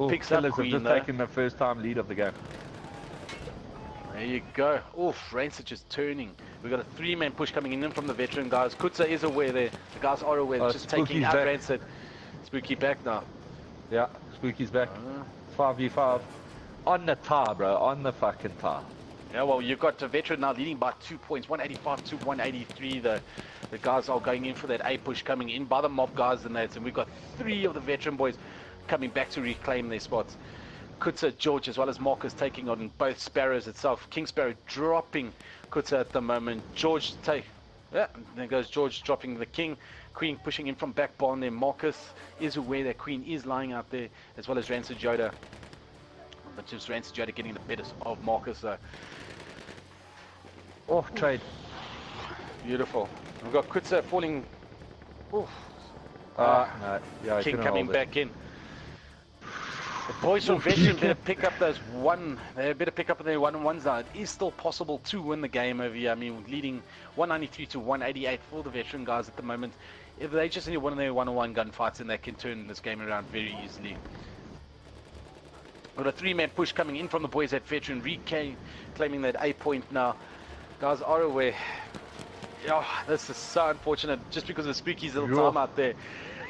picks up Queen. Just taking the first time lead of the game. There you go. Oof, Rancid just turning. We've got a three-man push coming in from the veteran guys. Kutza is aware there. The guys are aware. Just taking out Rancid. Spooky back now. Yeah, Spooky's back. 5v5. On the tar, bro. On the fucking tar. Yeah, well, you've got the veteran now leading by 2 points. 185 to 183. The guys are going in for that A push coming in by the mob guys and that. And we've got three of the veteran boys coming back to reclaim their spots. Kutza, George, as well as Marcus taking on both Sparrows itself. King Sparrow dropping Kutza at the moment. George there goes George dropping the King. Queen pushing in from back barn there. Marcus is aware that Queen is lying out there, as well as Rancid Yoda. But just Rancid Yoda getting the better of Marcus. Oh, trade. Beautiful. We've got Kutza falling. No. Yeah, King coming back in. The boys from Veteran better pick up those they better pick up their one-on-ones now. It is still possible to win the game over here. I mean, leading 193 to 188 for the Veteran guys at the moment. If they just need one of their one-on-one gunfights, and they can turn this game around very easily. Got a three-man push coming in from the boys at Veteran, claiming that A point now. Guys are aware. Oh, this is so unfortunate, just because of Spooky's little time out there.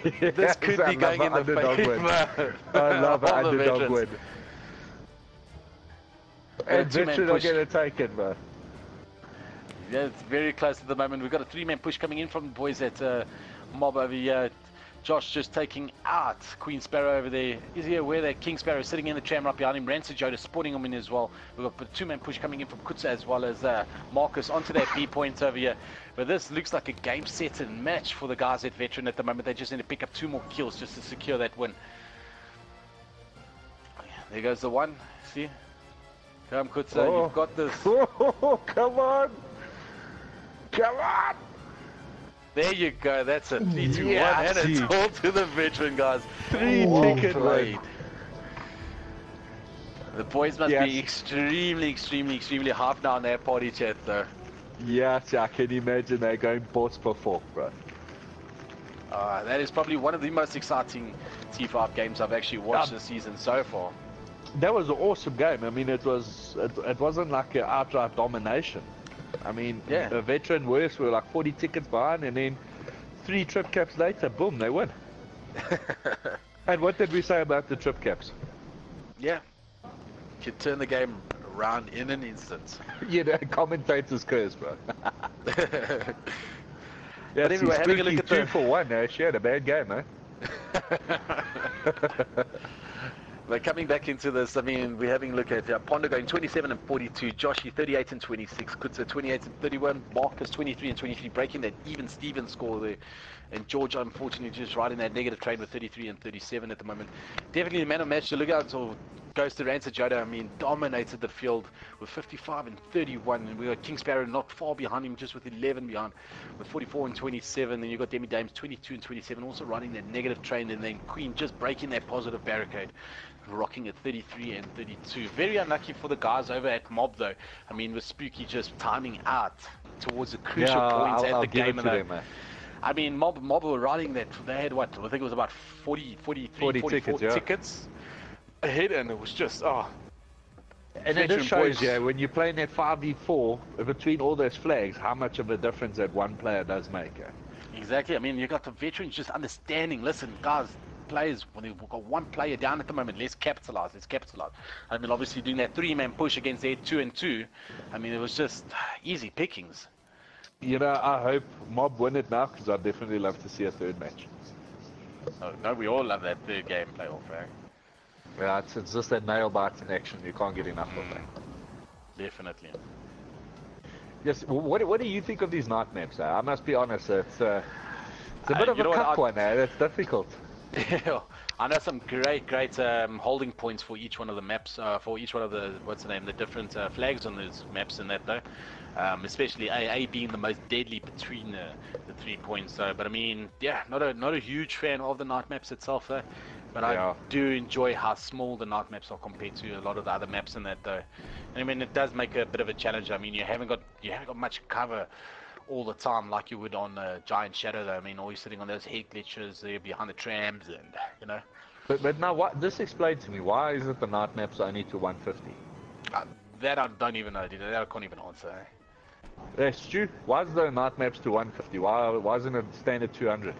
This could be going in the favor. I love an underdog win. And Veteran are going to take it, man. Yeah, it's very close at the moment. We've got a three-man push coming in from the boys at Mob over here. Josh just taking out Queen Sparrow over there. Is he aware that King Sparrow is sitting in the tram right behind him? Rancid Yoda spotting him in as well. We've got a two-man push coming in from Kutza as well as Marcus onto that B point over here. But this looks like a game set and match for the guys at Veteran at the moment. They just need to pick up 2 more kills just to secure that win. There goes the one. See? Come Kutza, you've got this. Oh, come on! Come on! There you go, that's a 3-2-1, and it's all to the Veteran guys. 3 ticket lead. The boys must be extremely hyped now on their party chat though. Yes, I can imagine they're going bots for fork, bro. That is probably one of the most exciting T5 games I've actually watched this season so far. That was an awesome game. I mean, it wasn't like an outright domination. I mean, the Veteran worst were like 40 tickets behind, and then 3 trip caps later, boom, they win. And what did we say about the trip caps? Yeah, could turn the game around in an instant. You know, commentators curse, bro. But anyway, having a look at 2 for 1, she had a bad game, eh? But coming back into this, I mean, we're having a look at Panda going 27 and 42, Joshi 38 and 26, Kutza 28 and 31, Marcus 23 and 23, breaking that even Steven score there. And George, unfortunately, just riding that negative trade with 33 and 37 at the moment. Definitely the man of match to look out goes to Rancid Yoda. I mean, dominated the field with 55 and 31. And we got King Sparrow not far behind him, just with 11 behind, with 44 and 27. Then you got Demi Dames 22 and 27, also riding that negative train. And then Queen just breaking that positive barricade, rocking at 33 and 32. Very unlucky for the guys over at Mob, though. I mean, with Spooky just timing out towards the crucial points at the game. I mean, Mob were riding that. They had what? I think it was about 44 tickets ahead, and it was just And it just shows you when you're playing that 5v4 between all those flags, how much of a difference that one player does make. Exactly. I mean, you got the veterans just understanding. Listen, guys, players, when they've got one player down at the moment, let's capitalize. I mean, obviously doing that 3-man push against their 2 and 2. I mean, it was just easy pickings. You know, I hope Mob win it now, because I'd definitely love to see a third match. Oh, no, we all love that third game playoff, eh? Yeah, it's just that nail bites in action. You can't get enough of that. Definitely. Yes, what do you think of these night maps? I must be honest, it's a bit of a tough one. It's difficult. Yeah, I know some great holding points for each one of the maps, for each one of the, the different flags on those maps and that though. Especially A being the most deadly between the 3 points though. But I mean, yeah, not a huge fan of the night maps itself though. But I do enjoy how small the night maps are compared to a lot of the other maps in that though. And I mean, it does make a bit of a challenge. I mean, you haven't got much cover all the time like you would on Giant Shadow though. I mean, always sitting on those head glitches there behind the trams and, you know. But now, just explain to me, why is it the night maps only to 150? That I don't even know, dude. That I can't even answer. Eh? Yeah, Stu, why is the night maps to 150? Why isn't it standard 200?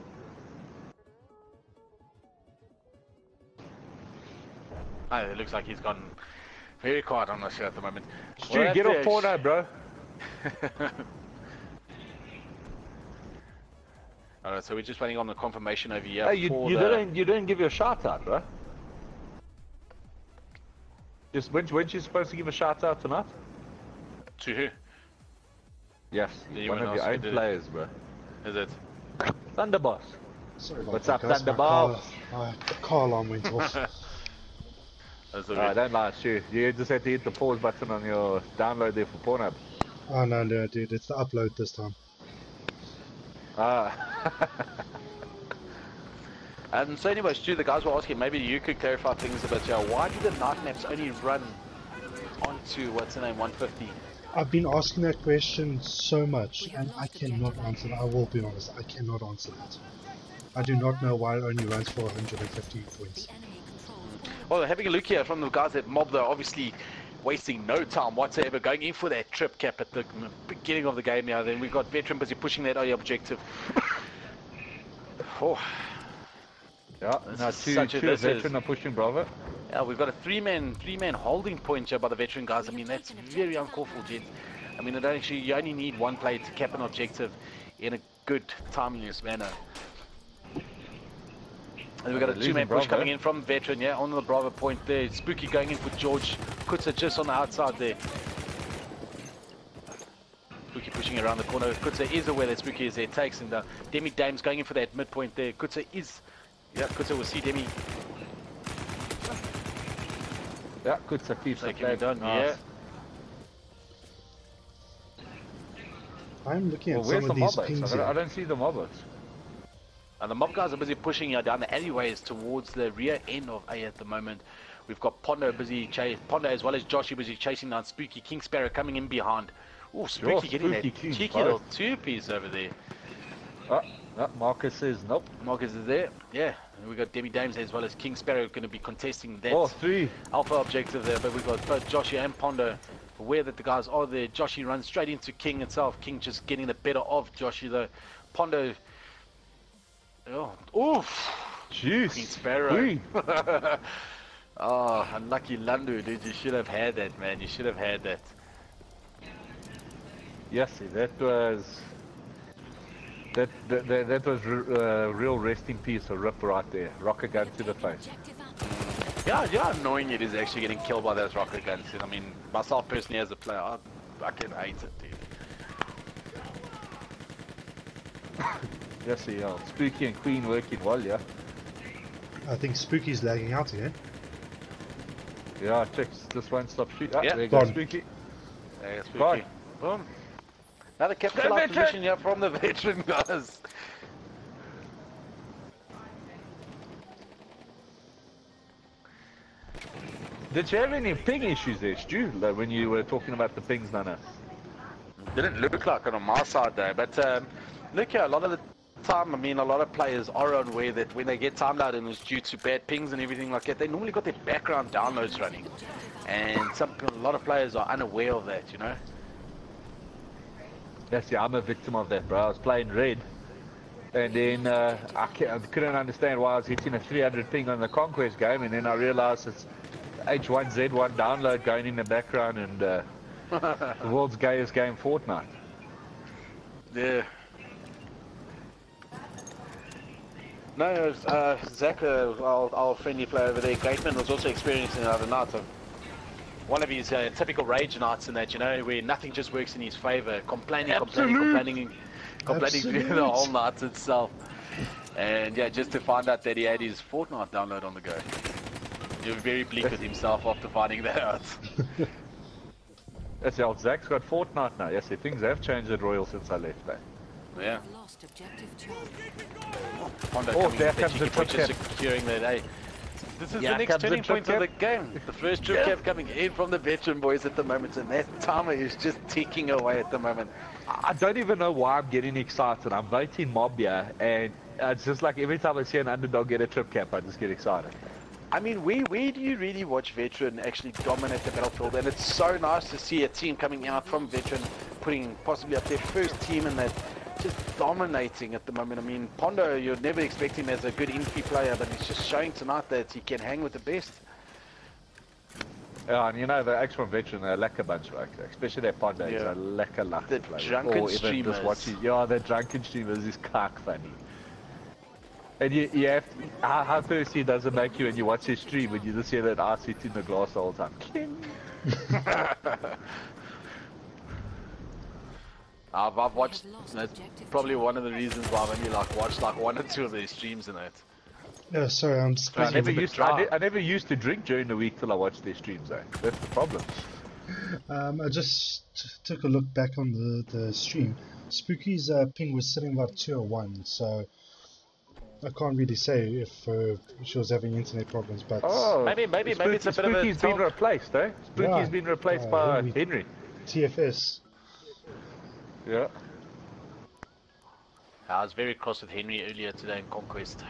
Oh, it looks like he's gone very quiet on us here at the moment. Stu, get off porno, bro. Alright, so we're just waiting on the confirmation over here. Hey, you didn't give you a shout out, bro. Just weren't you supposed to give a shout out tonight? To who? Yes, one of your own players, bro. Is it? Thunderboss. Sorry about What's that, up, guys. Thunderboss? My car alarm went off. Don't lie, Stu. You just had to hit the pause button on your download there for Pornhub. Oh no, dude, it's the upload this time. So anyway, Stu, the guys were asking, maybe you could clarify things a bit here. Why do the night maps only run onto, 150? I've been asking that question so much, and I cannot answer that. I will be honest, I cannot answer that. I do not know why it only runs for 150 points. Well, having a look here from the guys at Mob, they're obviously wasting no time whatsoever, going in for that trip cap at the beginning of the game now. Then we've got Veteran busy pushing that OE objective. Oh. Yeah, now two Veteran are pushing Bravo. Yeah, we've got a three-man holding point here by the Veteran guys. I mean, that's very uncalled for, gents. I mean, you only need one player to cap an objective in a good, timeliness manner. And we've got a two-man push coming in from Veteran, yeah, on the Bravo point there. Spooky going in for George. Kutsa just on the outside there. Spooky pushing around the corner. Kutsa is aware that Spooky is there. Takes and Demi Dame's going in for that midpoint there. Kutsa is... Yeah, Kutsa will see Demi. Yeah, Kutsa keeps the flag. Done, nice. Yeah. I'm looking at some of these pings here. I don't see the mobbers. And the mob guys are busy pushing down the alleyways towards the rear end of A at the moment. We've got Panda busy Panda as well as Joshi busy chasing down Spooky. King Sparrow coming in behind. Oh, Spooky getting that cheeky little two-piece over there. Marcus says nope. Marcus is there. Yeah. And we've got Demi Dames as well as King Sparrow going to be contesting that alpha objective there. But we've got both Joshi and Panda aware that the guys are there. Joshi runs straight into King itself. King just getting the better of Joshi though. Panda... Oh, oof! Jeez! King Sparrow. Oh, unlucky Landu, dude. You should have had that, man. You should have had that. Yes, that was... That was real rest in peace, a rip right there. Rocket gun to the face. Yeah, annoying it is actually getting killed by those rocket guns. I mean, myself personally as a player, I fucking hate it, dude. Yes, yeah. Spooky and Queen working well, yeah. I think Spooky's lagging out again. Yeah, checks. Just won't stop shooting. Yeah, there goes Spooky. There goes Spooky. Boom. Another capitalized position here from the Veteran guys. Did you have any ping issues there, Stu, like when you were talking about the pings, Nana? Didn't look like it on my side though, but look here, a lot of the time, I mean, a lot of players are aware that when they get timed out and it's due to bad pings and everything like that, they normally got their background downloads running. And a lot of players are unaware of that, you know? Yes, yeah, I'm a victim of that, bro. I was playing red, and then I couldn't understand why I was hitting a 300 ping on the Conquest game, and then I realized it's H1Z1 download going in the background, and the world's gayest game, Fortnite. Yeah. No, Zach, our friendly player over there, Gateman, was also experiencing the other night of one of his typical rage nights in that, you know, where nothing just works in his favour, complaining the whole night itself. And yeah, just to find out that he had his Fortnite download on the go. He was very bleak with himself after finding that out. That's how Zach's got Fortnite now. Yes, things have changed at Royal since I left there. Yeah. Lost objective Charlie. Panda Oh, coming there in, comes the just trip cap. securing that, hey. This is Yeah, the next comes the turning trip point of the game. The first trip cap coming in from the veteran boys at the moment, and that timer is just ticking away at the moment. I don't even know why I'm getting excited. I'm voting mob here, and it's just like every time I see an underdog get a trip cap, I just get excited. I mean, where do you really watch veteran actually dominate the battlefield? And it's so nice to see a team coming out from veteran, putting possibly up their first team and that just dominating at the moment. I mean, Panda, you'd never expect him as a good infi player, but he's just showing tonight that he can hang with the best. Yeah, and you know, the Ahrix from veteran, they're a lekker bunch, right? Especially that Panda, he's a lekker luck The player. drunken Or even streamers. just watching, yeah, the drunken streamers is cock funny. And you have to, how thirsty does it make you when you watch his stream and you just hear that ice hit in the glass the whole time? I've watched, that's probably one of the reasons why I've only watched like one or two of their streams in it. Yeah, sorry, I'm just I never used to drink during the week till I watched their streams, though. That's the problem. I just took a look back on the stream. Spooky's ping was sitting about 201, so I can't really say if she was having internet problems, but maybe it's a bit of a Spooky's been replaced, eh? Spooky's been replaced by Henry. TFS. Yeah. I was very cross with Henry earlier today in Conquest.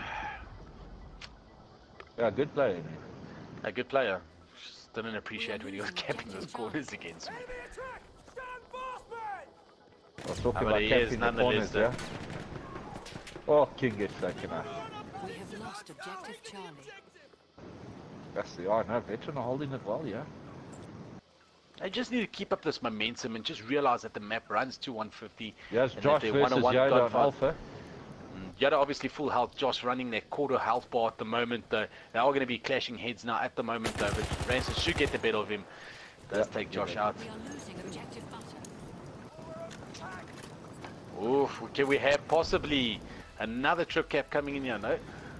Yeah, good player, Henry. A good player. Just didn't appreciate when he was camping those corners against me. I was talking but about he is camping the nonetheless corners, yeah? Oh, King gets taken out. We have lost objective Charlie. That's the no, veteran are holding it well, yeah. They just need to keep up this momentum and just realize that the map runs to 150. Yes, and Josh that versus they're 1-on-1 Yoda on gunfight. Alpha. Yoda obviously full health, Josh running their quarter health bar at the moment though. They are going to be clashing heads now at the moment though, but Ransom should get the better of him. Does take Josh out. We are losing objective butter. Oof, can we have possibly another trip cap coming in here? No?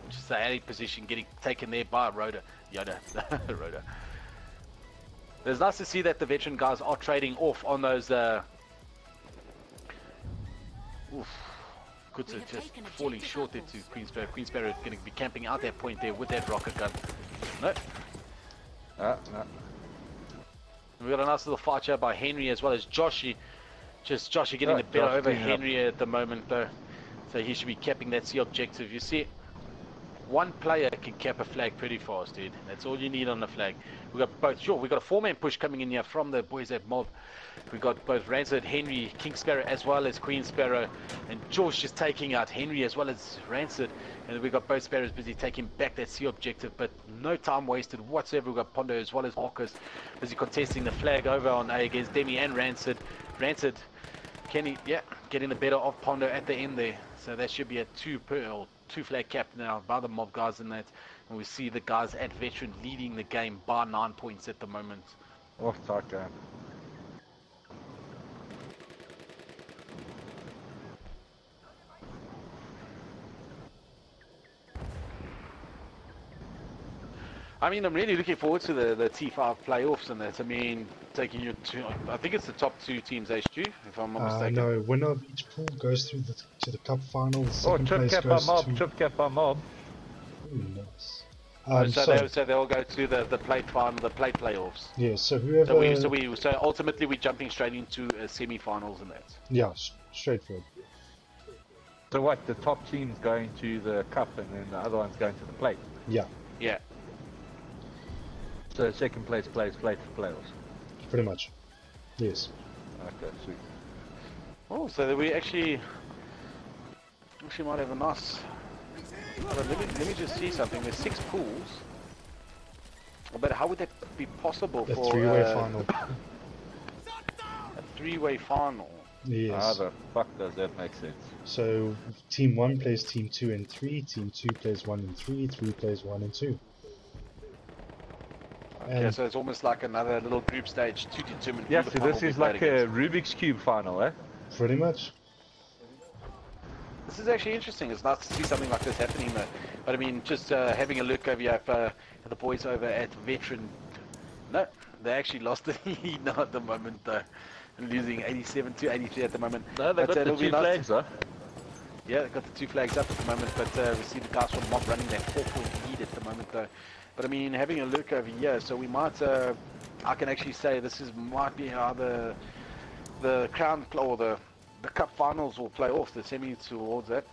Just the alley position getting taken there by Yoda. Rhoda. It's nice to see that the veteran guys are trading off on those good to just falling short there to Queen Sparrow. Queen Sparrow is going to be camping out that point there with that rocket gun. No. No. We've got a nice little fight here by Henry as well as Joshy. Just Joshy getting the better over Henry at the moment though. So he should be capping that C objective. You see, one player can cap a flag pretty fast, dude. That's all you need on the flag. We got both. Sure, we got a four-man push coming in here from the boys at Mob. We got both Rancid, Henry, King Sparrow as well as Queen Sparrow, and George just taking out Henry as well as Rancid. And we got both Sparrows busy taking back that C objective, but no time wasted whatsoever. We got Panda as well as Marcus busy contesting the flag over on A against Demi and Rancid. Rancid, can he? Yeah, getting the better of Panda at the end there. So that should be a two flag cap now by the Mob guys in that. And we see the guys at Veteran leading the game by 9 points at the moment. Oh, tight game. I mean, I'm really looking forward to the T5 playoffs and that. I mean, taking you to, I think it's the top two teams, HQ, if I'm not mistaken. No, winner of each pool goes through to the cup finals. Oh, trip cap by Mob, trip cap by Mob. Ooh, nice. So they'll go to the plate final, the plate playoffs. Yeah, so whoever... So ultimately we're jumping straight into semi-finals and that. Yeah, straightforward. So what, the top team's going to the cup and then the other one's going to the plate? Yeah. Yeah. So second place plays plate for playoffs? Pretty much. Yes. Okay, sweet. Oh, so we actually might have a nice... Let me just see something. There's 6 pools. But how would that be possible for... A three-way final. A three-way final. How Yes. the fuck does that make sense? So Team 1 plays Team 2 and 3, Team 2 plays 1 and 3, 3 plays 1 and 2. Okay, And so it's almost like another little group stage to determine who Yeah, the so final this will is be played like a against. Rubik's Cube final, eh? pretty much. This is actually interesting. It's nice to see something like this happening though. But I mean, just having a look over here at the boys over at Veteran. No, they actually lost the lead now at the moment though. Losing 87 to 83 at the moment. No, they But, got the it'll be two nice flags, huh? Yeah, they've got the 2 flags up at the moment, but we see the guys from Mob running that 4-point lead at the moment though. But I mean, having a look over here, so we might, I can actually say this might be how the crown or the cup finals will play off, the semi towards that.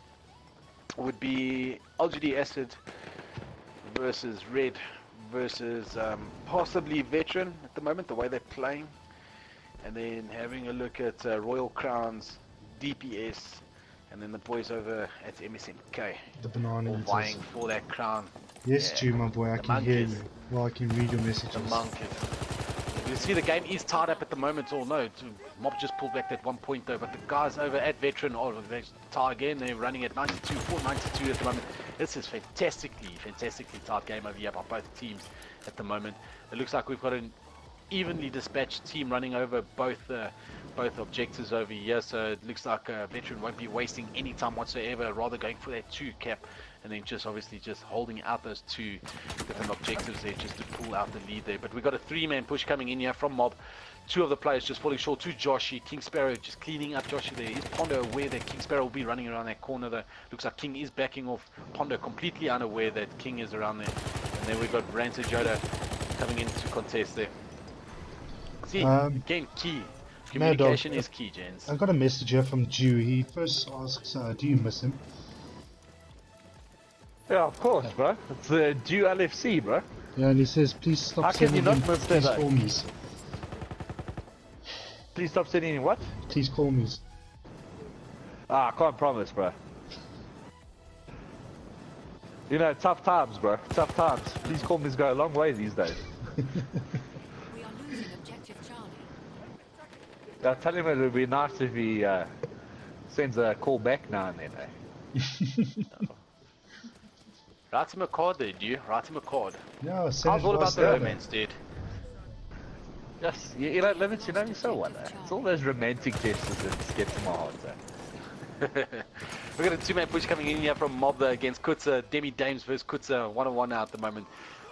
Would be LGD Acid versus Red versus possibly Veteran at the moment, the way they're playing. And then having a look at Royal Crowns, DPS, and then the boys over at MSMK, The banana all eaters. vying for that crown. Yes, Yeah. Stu, my boy, I The can hear monkeys. you. Well, I can read your messages. The monkeys. You see the game is tied up at the moment, or no, Mob just pulled back that 1 point though, but the guys over at Veteran are they tie again, they're running at 92, 492 at the moment. This is fantastically tight game over here by both teams at the moment. It looks like we've got an evenly dispatched team running over both objectives over here, so it looks like Veteran won't be wasting any time whatsoever, rather going for that 2 cap and then just obviously just holding out those 2 different objectives there just to pull out the lead there. But we've got a 3-man push coming in here from Mob. 2 of the players just falling short to Joshi. King Sparrow just cleaning up Joshi there. Is Panda aware that King Sparrow will be running around that corner there? Looks like King is backing off. Panda completely unaware that King is around there. And then we've got Rancer Joda coming in to contest there. See, again, key. Communication is key, gents. I got a message here from Jew. He first asks, do you miss him? Yeah, of course, bro. It's the Dual LFC, bro. Yeah, and he says, please stop How can sending you him, not miss please that, call me. Please stop sending in what? Please call me. Ah, I can't promise, bro. You know, tough times, bro. Tough times. Please call me go a long way these days. We are losing objective Charlie. I'll tell him it would be nice if he sends a call back now and then, eh? Write him a card there, dude. Write him a card. Yeah, send How's it all about last the night. romance, dude? Yes, you know, Limits, you know me so well, eh? It's all those romantic gestures that get to my heart, eh? We've got a 2-man push coming in here from Mob against Kutza. Demi Dames versus Kutza, 1-on-1 now at the moment.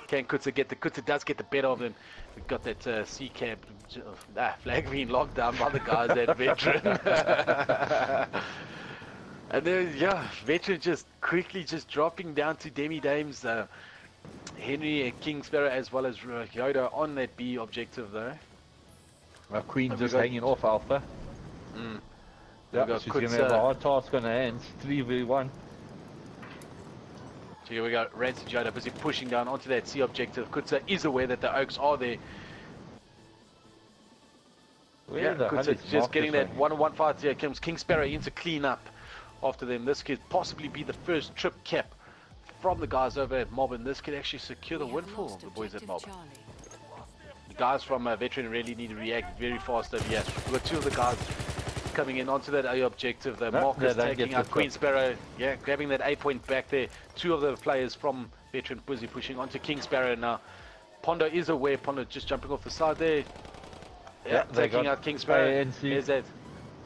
Can Kutza get the Kutza does get the better of him. We've got that C cab flag being locked down by the guys at Veteran. And then yeah, Veteran just quickly just dropping down to Demi Dames. Henry King Sparrow as well as Yoda on that B objective though. Our Queen Have just we got- hanging off Alpha. Yeah, got she's gonna Kutza. have a hard task on her hands. 3v1. So here we go, Rancy Yoda busy pushing down onto that C objective. Kutza is aware that the Oaks are there. Where the hell Kutza is just getting Marcus that one-on-one fight here. Comes King Sparrow in to clean up after them. This could possibly be the first trip cap from the guys over at Mob, and this could actually secure the We win have for lost the boys at objective Mob. Charlie. The guys from Veteran really need to react very fast over here. We've got 2 of the guys coming in onto that A objective. The No, Marcus they don't taking get out the Queen trip. Sparrow. Yeah, grabbing that A point back there. 2 of the players from Veteran busy pushing onto King Sparrow now. Pondo is aware. Pondo just jumping off the side there. Yeah, they taking got out King Sparrow. A and C. There's that.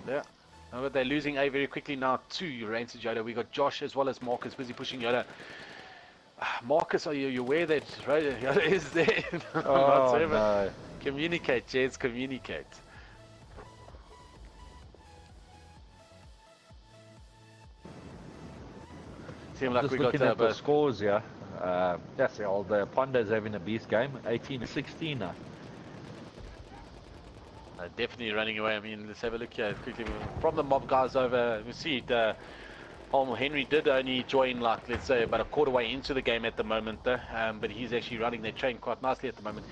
Yeah. Now, but they're losing A very quickly now to Rancy Yoda. We got Josh as well as Marcus busy pushing Yoda. Marcus, are you aware that Yoda is there? Oh, Whatsoever. no. Communicate, Jez, communicate. Seems like Just we got looking at the but scores, yeah. That's the old Panda's having a beast game. 18-16 now. definitely running away. I mean, let's have a look here quickly. From the Mob guys over, we see Henry did only join, like, let's say, about a quarter way into the game at the moment, but he's actually running their train quite nicely at the moment.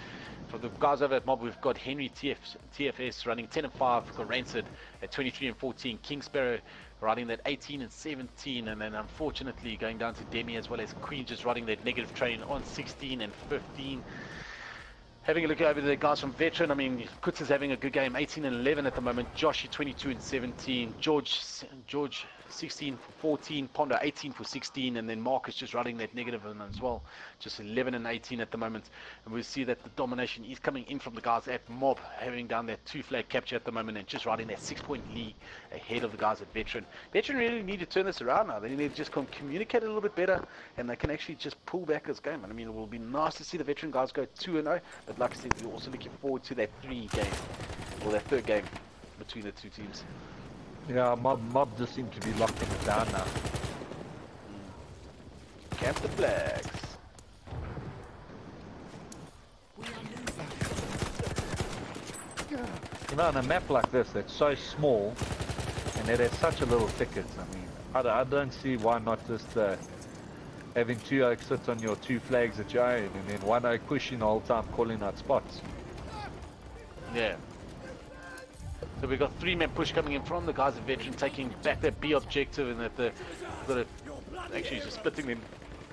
For the guys over at Mob, we've got Henry TFS running 10 and 5, we've got Rancid at 23 and 14, King Sparrow riding that 18 and 17, and then unfortunately going down to Demi as well as Queen just riding that negative train on 16 and 15. Having a look over the guys from Veteran, I mean, Kutz is having a good game, 18 and 11 at the moment. Joshi 22 and 17. George 16 for 14. Panda 18 for 16. And then Marcus just running that negative one as well. Just 11 and 18 at the moment. And we see that the domination is coming in from the guys at Mob, having done that 2 flag capture at the moment and just riding that 6-point lead ahead of the guys at Veteran. Veteran really need to turn this around now. They need to just communicate a little bit better and they can actually just pull back this game. And I mean, it will be nice to see the Veteran guys go 2-0. But like I said, we're also looking forward to that 3 game, or that 3rd game between the 2 teams. Yeah, Mob just seem to be locking it down now. Camp the flags. You know, on a map like this that's so small, and it has such a little tickets, I mean, I don't see why not just having 2 oaks sit on your 2 flags at your own, and then 1 oak pushing the whole time calling out spots. Yeah. So we've got 3-man push coming in from the guys at Veteran, taking back that B objective, and that the actually just splitting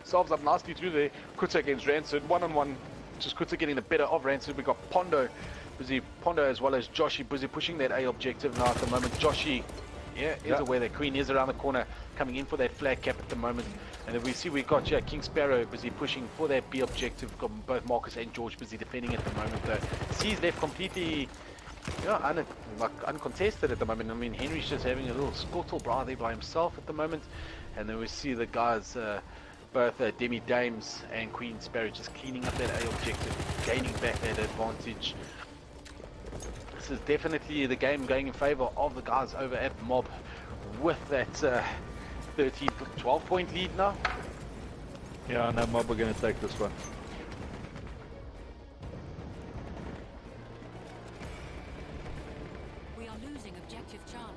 themselves up nicely through there. Kutza against Rancid, 1-on-1, just Kutza getting the better of Rancid. We've got Pondo as well as Joshi busy pushing that A objective now at the moment. Joshi, is aware that Queen is around the corner, coming in for that flag cap at the moment. And then we see we've got King Sparrow busy pushing for that B objective. We've got both Marcus and George busy defending at the moment though. C's left completely uncontested at the moment. I mean, Henry's just having a little scuttle bra there by himself at the moment. And then we see the guys, both Demi Dames and Queen Sparrow just cleaning up that A objective, gaining back that advantage. This is definitely the game going in favor of the guys over at Mob with that 12 point lead now. Yeah, no, Mob are going to take this one. We are losing objective Charlie.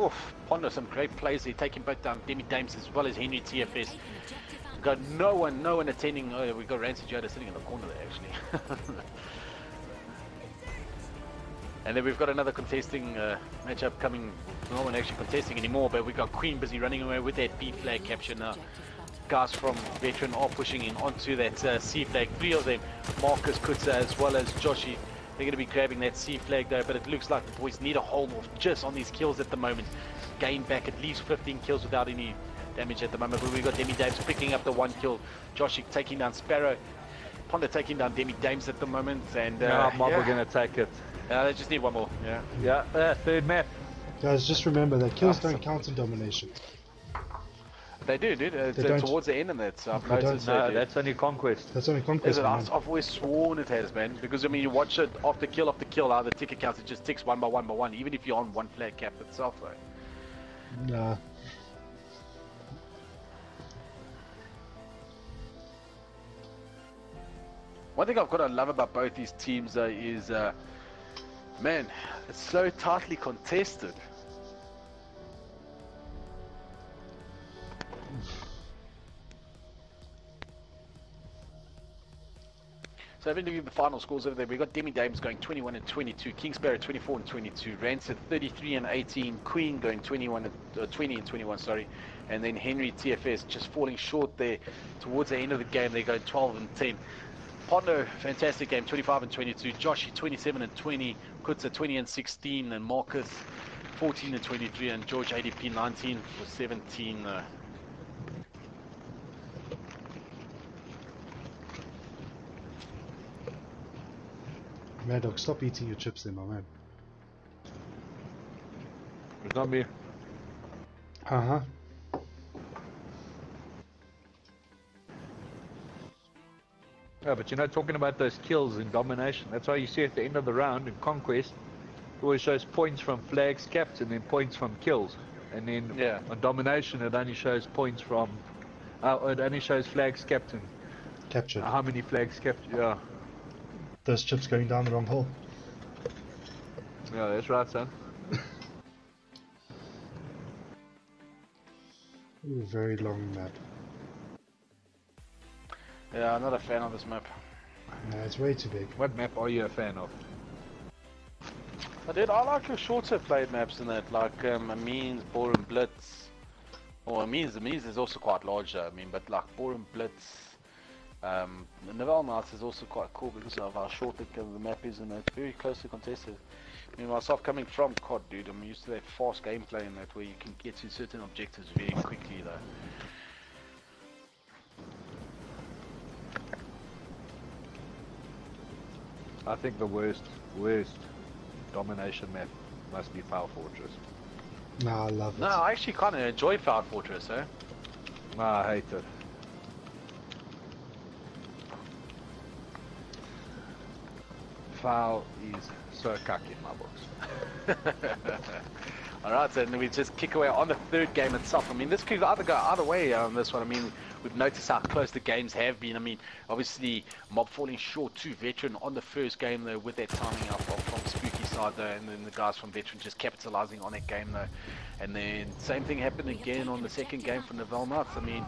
Oof, Ponder some great plays there, taking both down Demi Dames as well as Henry TFS. We've got no one attending. Oh, we've got Rancid Yoda sitting in the corner there actually. And then we've got another contesting matchup coming. No one actually contesting anymore, but we've got Queen busy running away with that B flag capture now. Guys from Veteran are pushing in onto that C flag. 3 of them, Marcus, Kutza as well as Joshi. They're going to be grabbing that C flag though, but it looks like the boys need a hold of just on these kills at the moment. Gain back at least 15 kills without any damage at the moment. But we've got Demi Dames picking up the 1 kill. Joshi taking down Sparrow. Ponda taking down Demi Dames at the moment. And Mob are going to take it. They just need 1 more. Yeah, 3rd map. Guys, just remember that kills don't count in domination. They do, dude. Towards the end of that. So I've noticed no, that's only Conquest. That's only Conquest. I've always sworn it has, man. Because I mean, you watch it after kill, how the ticket counts, it just ticks 1 by 1 by 1, even if you're on 1 flag cap itself, though. Nah. One thing I've got to love about both these teams is, man, it's so tightly contested. So having to give the final scores over there, we've got Demi Dames going 21 and 22, King Sparrow 24 and 22, Rancid 33 and 18, Queen going 20 and 21, sorry, and then Henry TFS just falling short there towards the end of the game. They're going 12 and 10. Pondo, fantastic game, 25 and 22, Joshi 27 and 20, Kutza 20 and 16, and Marcus 14 and 23, and George ADP 19 for 17. Mad Dog, stop eating your chips there, my man. It's not me. Uh-huh. Yeah, but you know, talking about those kills in domination, that's why you see at the end of the round in Conquest, it always shows points from flags capped and then points from kills. And then on domination, it only shows points from, it only shows flags captain. Captured. How many flags captured? Yeah. Those chips going down the wrong hole. Yeah, that's right, son. Ooh, very long map. Yeah, I'm not a fan of this map. No, it's way too big. What map are you a fan of? I like your shorter played maps in that, like Amines, Boar and Blitz. Or Amines is also quite large, I mean, but like Boar and Blitz. Nivelle Mouse is also quite cool because of how short the map is and it's very closely contested. I mean, myself coming from COD, dude, I'm used to that fast gameplay and that where you can get to certain objectives very quickly, though. I think the worst domination map must be Foul Fortress. No, I love it. No, I actually kind of enjoy Foul Fortress, eh? No, I hate it. Foul is so cuck in my books. Alright, so then we just kick away on the third game itself. I mean, this could either go either way on this one. I mean, we've noticed how close the games have been. I mean, obviously, Mob falling short to Veteran on the first game, though, with that timing up from Spooky side, though, and then the guys from Veteran just capitalizing on that game, though. And then, same thing happened again on the second game for Nivelle Nuts. I mean,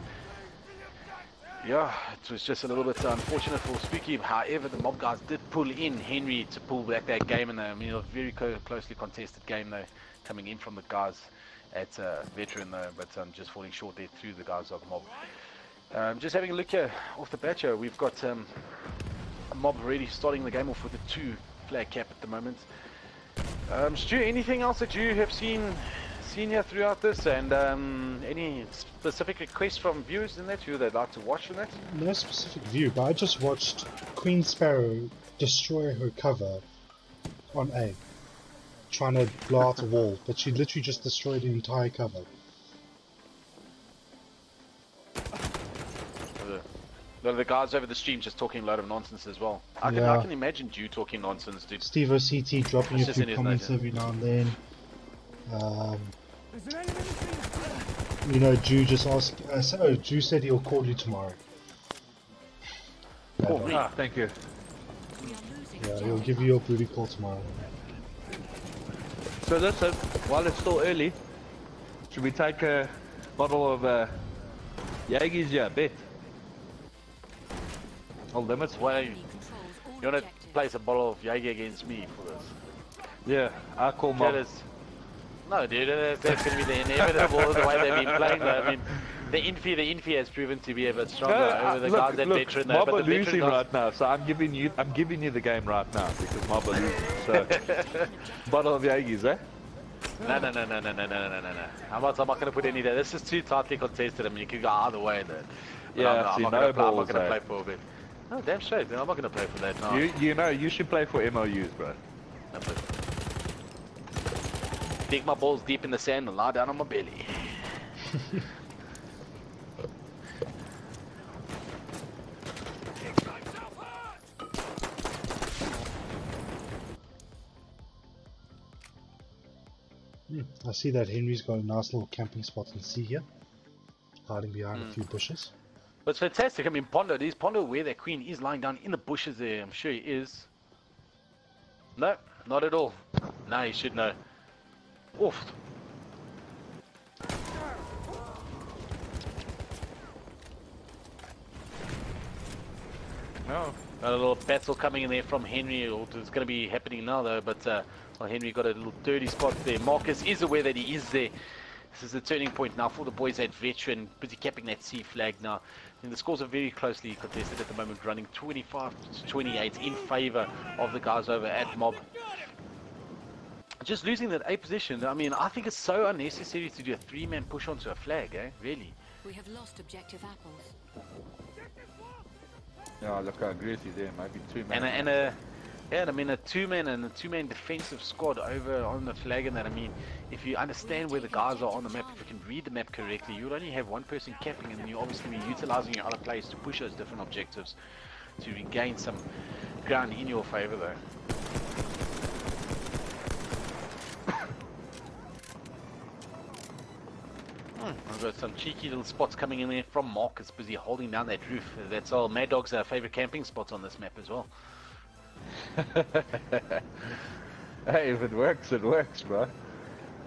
yeah, it was just a little bit unfortunate for Spooky. However, the Mob guys did pull in Henry to pull back that game, and I mean, a very closely contested game, though, coming in from the guys at Veteran, though, but just falling short there through the guys of Mob. Just having a look here off the bat here, we've got Mob already starting the game off with a 2 flag cap at the moment. Stu, anything else that you have seen here throughout this, and any specific requests from viewers in that they'd like to watch in that? No specific view, but I just watched Queen Sparrow destroy her cover on A, trying to blow out a wall, but she literally just destroyed the entire cover. The guys over the stream just talking a lot of nonsense as well. I can imagine you talking nonsense, dude. Steve OCT dropping It's a just few in his comments nature. every now and then. You know, Drew just asked. Drew said he'll call you tomorrow. Call me. Thank you. We are losing. Yeah, he'll give you your booty call tomorrow. So listen, while it's still early, should we take a bottle of Jaeger's? Yeah, bet. All limits. Well, Enemy controls all you want to objectives. place a bottle of Jaeger against me for this? Yeah, I call That Mob. is... No, dude, that's going to be the inevitable the way they've been playing, though. I mean, the Infi has proven to be a bit stronger over the guys at Veteran, though. Mob But are the Veteran losing guys... right now, so I'm giving you the game right now because Mob are losing. So, bottle of Jaeger's, eh? No. I'm not going to put any there. This is too tightly contested. I mean, you could go either way, though. But Yeah, I'm see, not no going balls, to eh? play for a bit. Oh, damn straight. I'm not going to play for that. No. You know, you should play for MOUs, bro. Dig my balls deep in the sand and lie down on my belly. I see that Henry's got a nice little camping spot in C here, hiding behind a few bushes. But it's fantastic. I mean, Panda where that queen is lying down in the bushes there. I'm sure he is. No, not at all. No, he should know. Oof. No. A little battle coming in there from Henry. It's going to be happening now, though. But well, Henry got a little dirty spot there. Marcus is aware that he is there. This is the turning point now for the boys at Veteran. Busy capping that C flag now. And the scores are very closely contested at the moment, running 25 to 28 in favor of the guys over at Mob. Just losing that A position, I mean, I think it's so unnecessary to do a 3-man push onto a flag, eh? Really? We have lost objective apples. Yeah, look, I agree with you there. Maybe 2 man. And I mean, a 2-man defensive squad over on the flag, and that, I mean, if you understand where the guys are on the map, if you can read the map correctly, you would only have one person capping, and then you obviously be utilizing your other players to push those different objectives to regain some ground in your favor, though. I've got some cheeky little spots coming in there from Marcus, busy holding down that roof. That's all Mad Dog's favorite camping spots on this map as well. Hey, if it works, bro.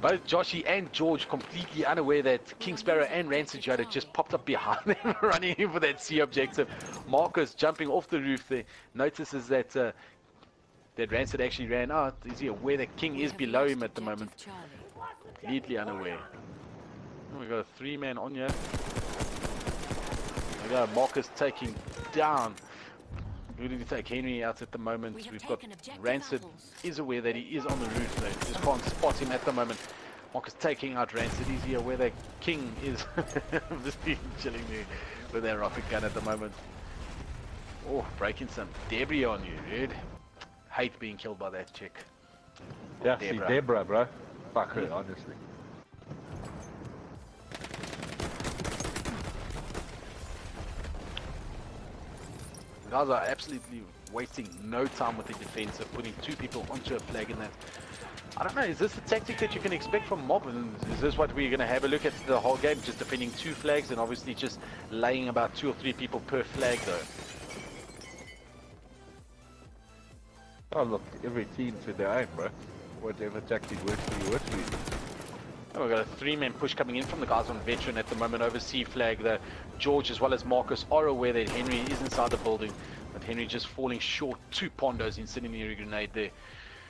Both Joshy and George completely unaware that King Sparrow and Rancid had just popped up behind them, running in for that C objective. Marcus jumping off the roof there, notices that that Rancid actually ran out. Is he aware that King is below him at the moment? Completely unaware. Oh, we got a 3-man on here. We got Marcus taking down. Who did we take? Henry out at the moment. We've got Rancid is aware that he is on the roof though. Just can't spot him at the moment. Marcus taking out Rancid. Is he aware that King is just chilling there with their rocket gun at the moment? Oh, breaking some debris on you, dude. Hate being killed by that chick. Yeah, see Deborah, bro. Fuck her, honestly. Guys are absolutely wasting no time with the defense of putting 2 people onto a flag in that. I don't know, is this the tactic that you can expect from Mob? And is this what we're going to have a look at the whole game? Just defending 2 flags and obviously just laying about 2 or 3 people per flag though? Oh look, every team to their own, bro. Whatever tactic works for you, works for you. Oh, we've got a 3-man push coming in from the guys on Veteran at the moment over C flag. The George as well as Marcus are aware that Henry is inside the building, but Henry just falling short. 2 pondos incendiary grenade there.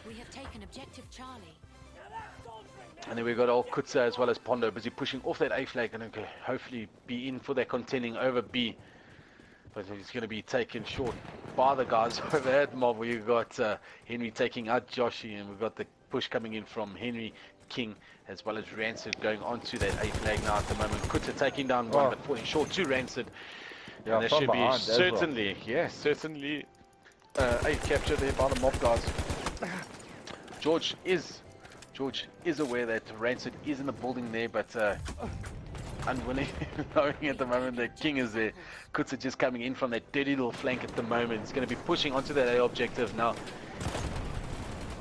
We have taken objective Charlie. And then we've got old Kutza as well as Pondo busy pushing off that A flag and okay, hopefully be in for that contending over B. But he's going to be taken short by the guys over at Mob. We've got Henry taking out Joshy, and we've got the push coming in from Henry, King, as well as Rancid going onto that A flag now at the moment. Kutza taking down one, but falling short to Rancid. Yeah, and there should be certainly, certainly a capture there by the Mob guys. George is aware that Rancid is in the building there, but unwilling, knowing at the moment that King is there. Kutza just coming in from that dirty little flank at the moment. He's going to be pushing onto that A objective now.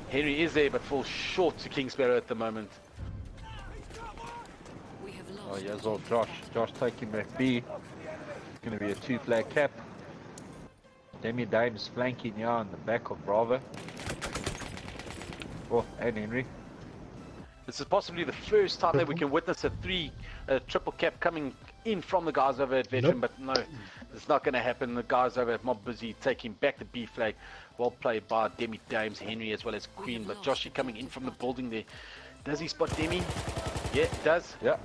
Henry is there, but falls short to King Sparrow at the moment. Oh, yeah, as well, Josh taking that B. It's going to be a 2 flag cap. Demi Dame's flanking here on the back of Bravo. Oh, and Henry. This is possibly the first time that we can witness a triple cap coming in from the guys over at Veteran, but no, it's not going to happen. The guys over at Mob busy taking back the B flag. Well played by Demi Dames, Henry as well as Queen, but Joshy coming in from the building there. Does he spot Demi? Yeah, does. Yeah.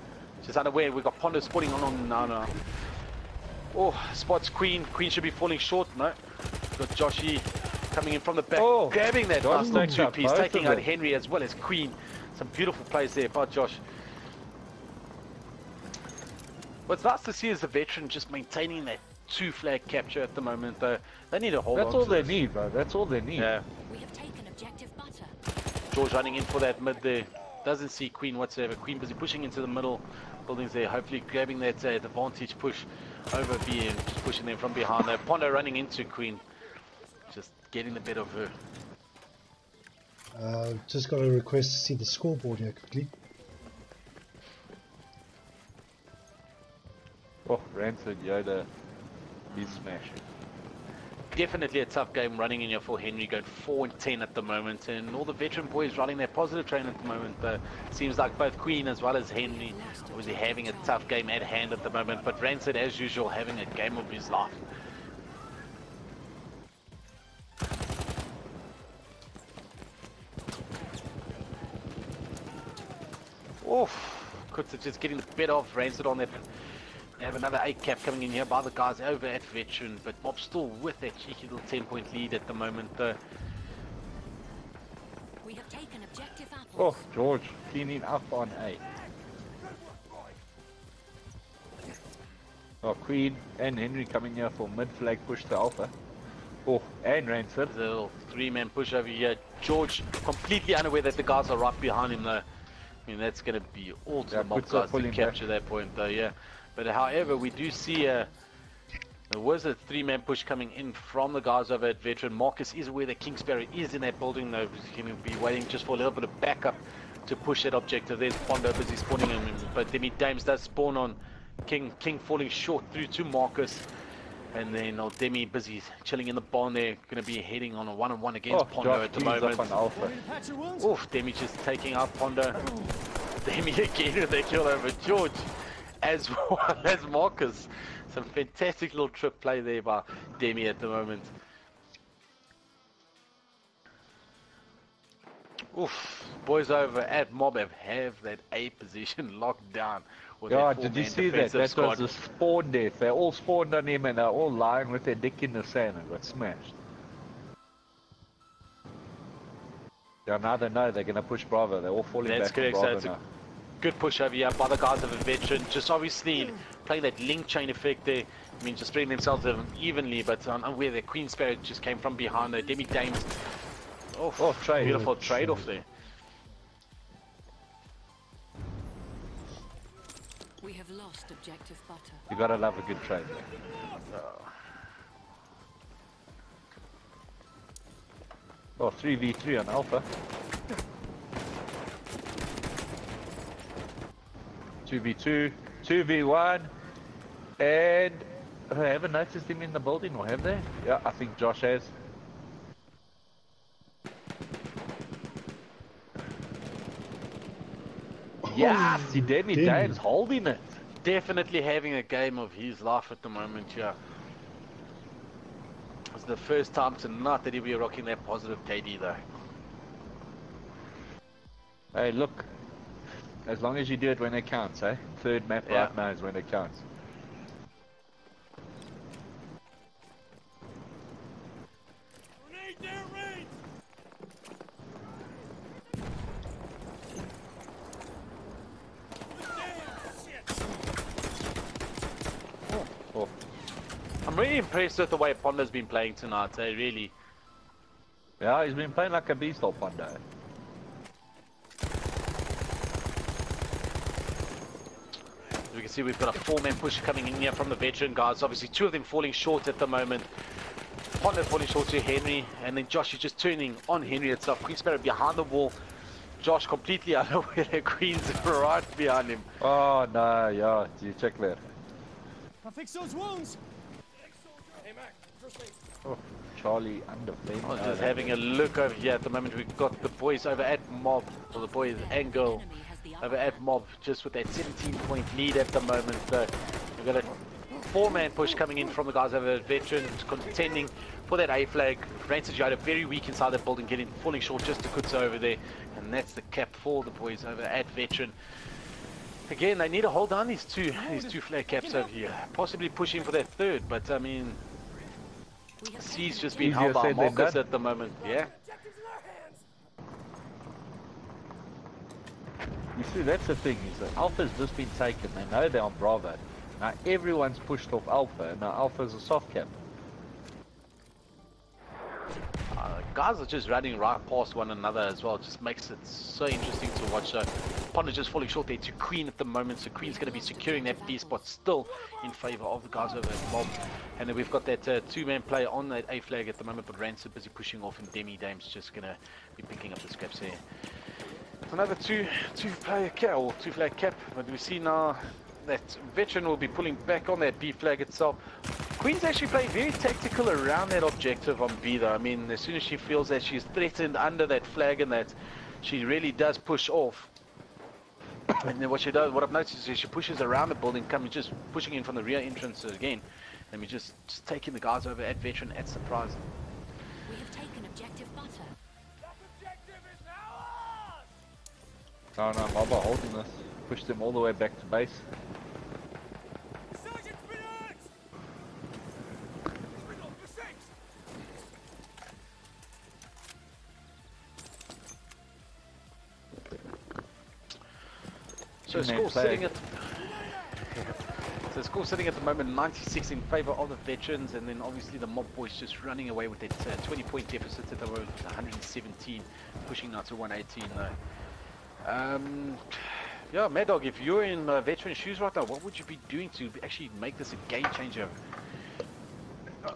Just unaware. We've got Pondo spotting on. No. Oh, spots Queen. Queen should be falling short. No. Got Joshy coming in from the back, grabbing that last 2-piece, taking out Henry as well as Queen. Some beautiful plays there by Josh. What's nice to see is the Veteran just maintaining that 2 flag capture at the moment. They need to hold on. That's all they need, bro. That's all they need. Yeah. We have taken objective butter. George running in for that mid there. Doesn't see Queen whatsoever. Queen busy pushing into the middle buildings there. Hopefully grabbing that advantage push over B and just pushing them from behind there. Pondo running into Queen. Just getting the better of her. Just got a request to see the scoreboard here quickly. Oh, Rancid Yoda is smashing. Definitely a tough game running in here for Henry, going 4-10 at the moment, and all the Veteran boys running their positive train at the moment. Seems like both Queen as well as Henry obviously having a tough game at hand at the moment, but Rancid as usual having a game of his life. Oof, Kutza just getting the better of Rancid on that. They have another 8 cap coming in here by the guys over at Veteran, but Mob still with that cheeky little 10-point lead at the moment. We have taken objective apples. Oh, George cleaning up on A. Oh, Queen and Henry coming here for mid-flag push to Alpha. Oh, and Rancid. The little 3-man push over here. George completely unaware that the guys are right behind him though. I mean, that's going to be all to the Mob guys to capture that point though, yeah. But however, we do see there was a 3-man push coming in from the guys over at Veteran. Marcus is aware that King Sparrow is in that building though. He's going to be waiting just for a little bit of backup to push that objective. There's Pondo busy spawning him, but Demi Dames does spawn on King. King falling short through to Marcus. And then Demi busy chilling in the barn there, going to be heading on a one-on-one against Panda Josh at the Keys moment. up on Alpha. Oof, Demi just taking out Panda. Demi again with their kill over George, as well as Marcus. Some fantastic little trip play there by Demi at the moment. Oof, boys over at Mob have that A position locked down. Yeah, did you see that? That was a spawn death. They all spawned on him and they're all lying with their dick in the sand and got smashed. Yeah, now they know they're going to push Bravo. They're all falling back on Bravo now. Good push over here by the guys of a veteran. Just obviously playing that link chain effect there. I mean, just spreading themselves evenly, but where the Queen Spirit just came from behind the Demi Dames. Oh, trade. Beautiful trade-off there. We have lost objective butter. You gotta love a good trade. Oh, 3v3 on Alpha. 2v2, 2v1, and I haven't noticed him in the building, or have they? Yeah, I think Josh has. Yes, see Demi Dames holding it. Definitely having a game of his life at the moment, yeah. It's the first time tonight that he'll be rocking that positive KD though. Hey, look. As long as you do it when it counts, eh? Third map right now is when it counts. I'm really impressed with the way Panda's been playing tonight, eh? Really. Yeah, he's been playing like a beast, old Panda. As we can see, we've got a 4-man push coming in here from the veteran guys. Obviously, 2 of them falling short at the moment. Panda falling short to Henry, and then Josh is just turning on Henry itself. Queen Sparrow behind the wall. Josh completely unaware. Queen's right behind him. Oh no, yeah, you check that. I'll fix those wounds. Hey Mac, first aid. Oh, Charlie underplaying. Oh, just having a look over here at the moment. We've got the boys over at Mob, or the boys and girl over at Mob, just with that 17-point lead at the moment. We've got a 4-man push coming in from the guys over at Veteran, contending for that A flag. Rance's very weak inside that building, falling short just to Kutza over there, and that's the cap for the boys over at Veteran. Again, they need to hold down these two flag caps over here, possibly pushing for that third, but I mean, C's just been held by Marcus at the moment. Yeah. You see, that's the thing, is that Alpha's just been taken. They know they're on Bravo. Now everyone's pushed off Alpha, and now Alpha's a soft cap. Guys are just running right past one another as well. It just makes it so interesting to watch. Panda just falling short there to Queen at the moment, so Queen's going to be securing that B spot still in favor of the guys over at Mob. And then we've got that 2-man play on that A flag at the moment, but Rancid busy pushing off, and Demi Dame's just going to be picking up the scraps here. Another two-player cap, or 2-flag cap, but we see now that Veteran will be pulling back on that B flag itself. Queen's actually playing very tactical around that objective on B though. I mean, as soon as she feels that she's threatened under that flag and that she really does push off. And then what she does, what I've noticed is she pushes around the building, just pushing in from the rear entrance again. And we're just taking the guys over at Veteran at surprise. We have taken objective butter. That objective is now ours! No, Mob are holding this. Push them all the way back to base. Sergeant's been hurt! So score sitting at the moment 96 in favor of the Veterans, and then obviously the Mob boys just running away with that 20-point deficit at the moment with 117, pushing now to 118 though. Yeah, Mad Dog, if you're in Veteran shoes right now, what would you be doing to actually make this a game changer?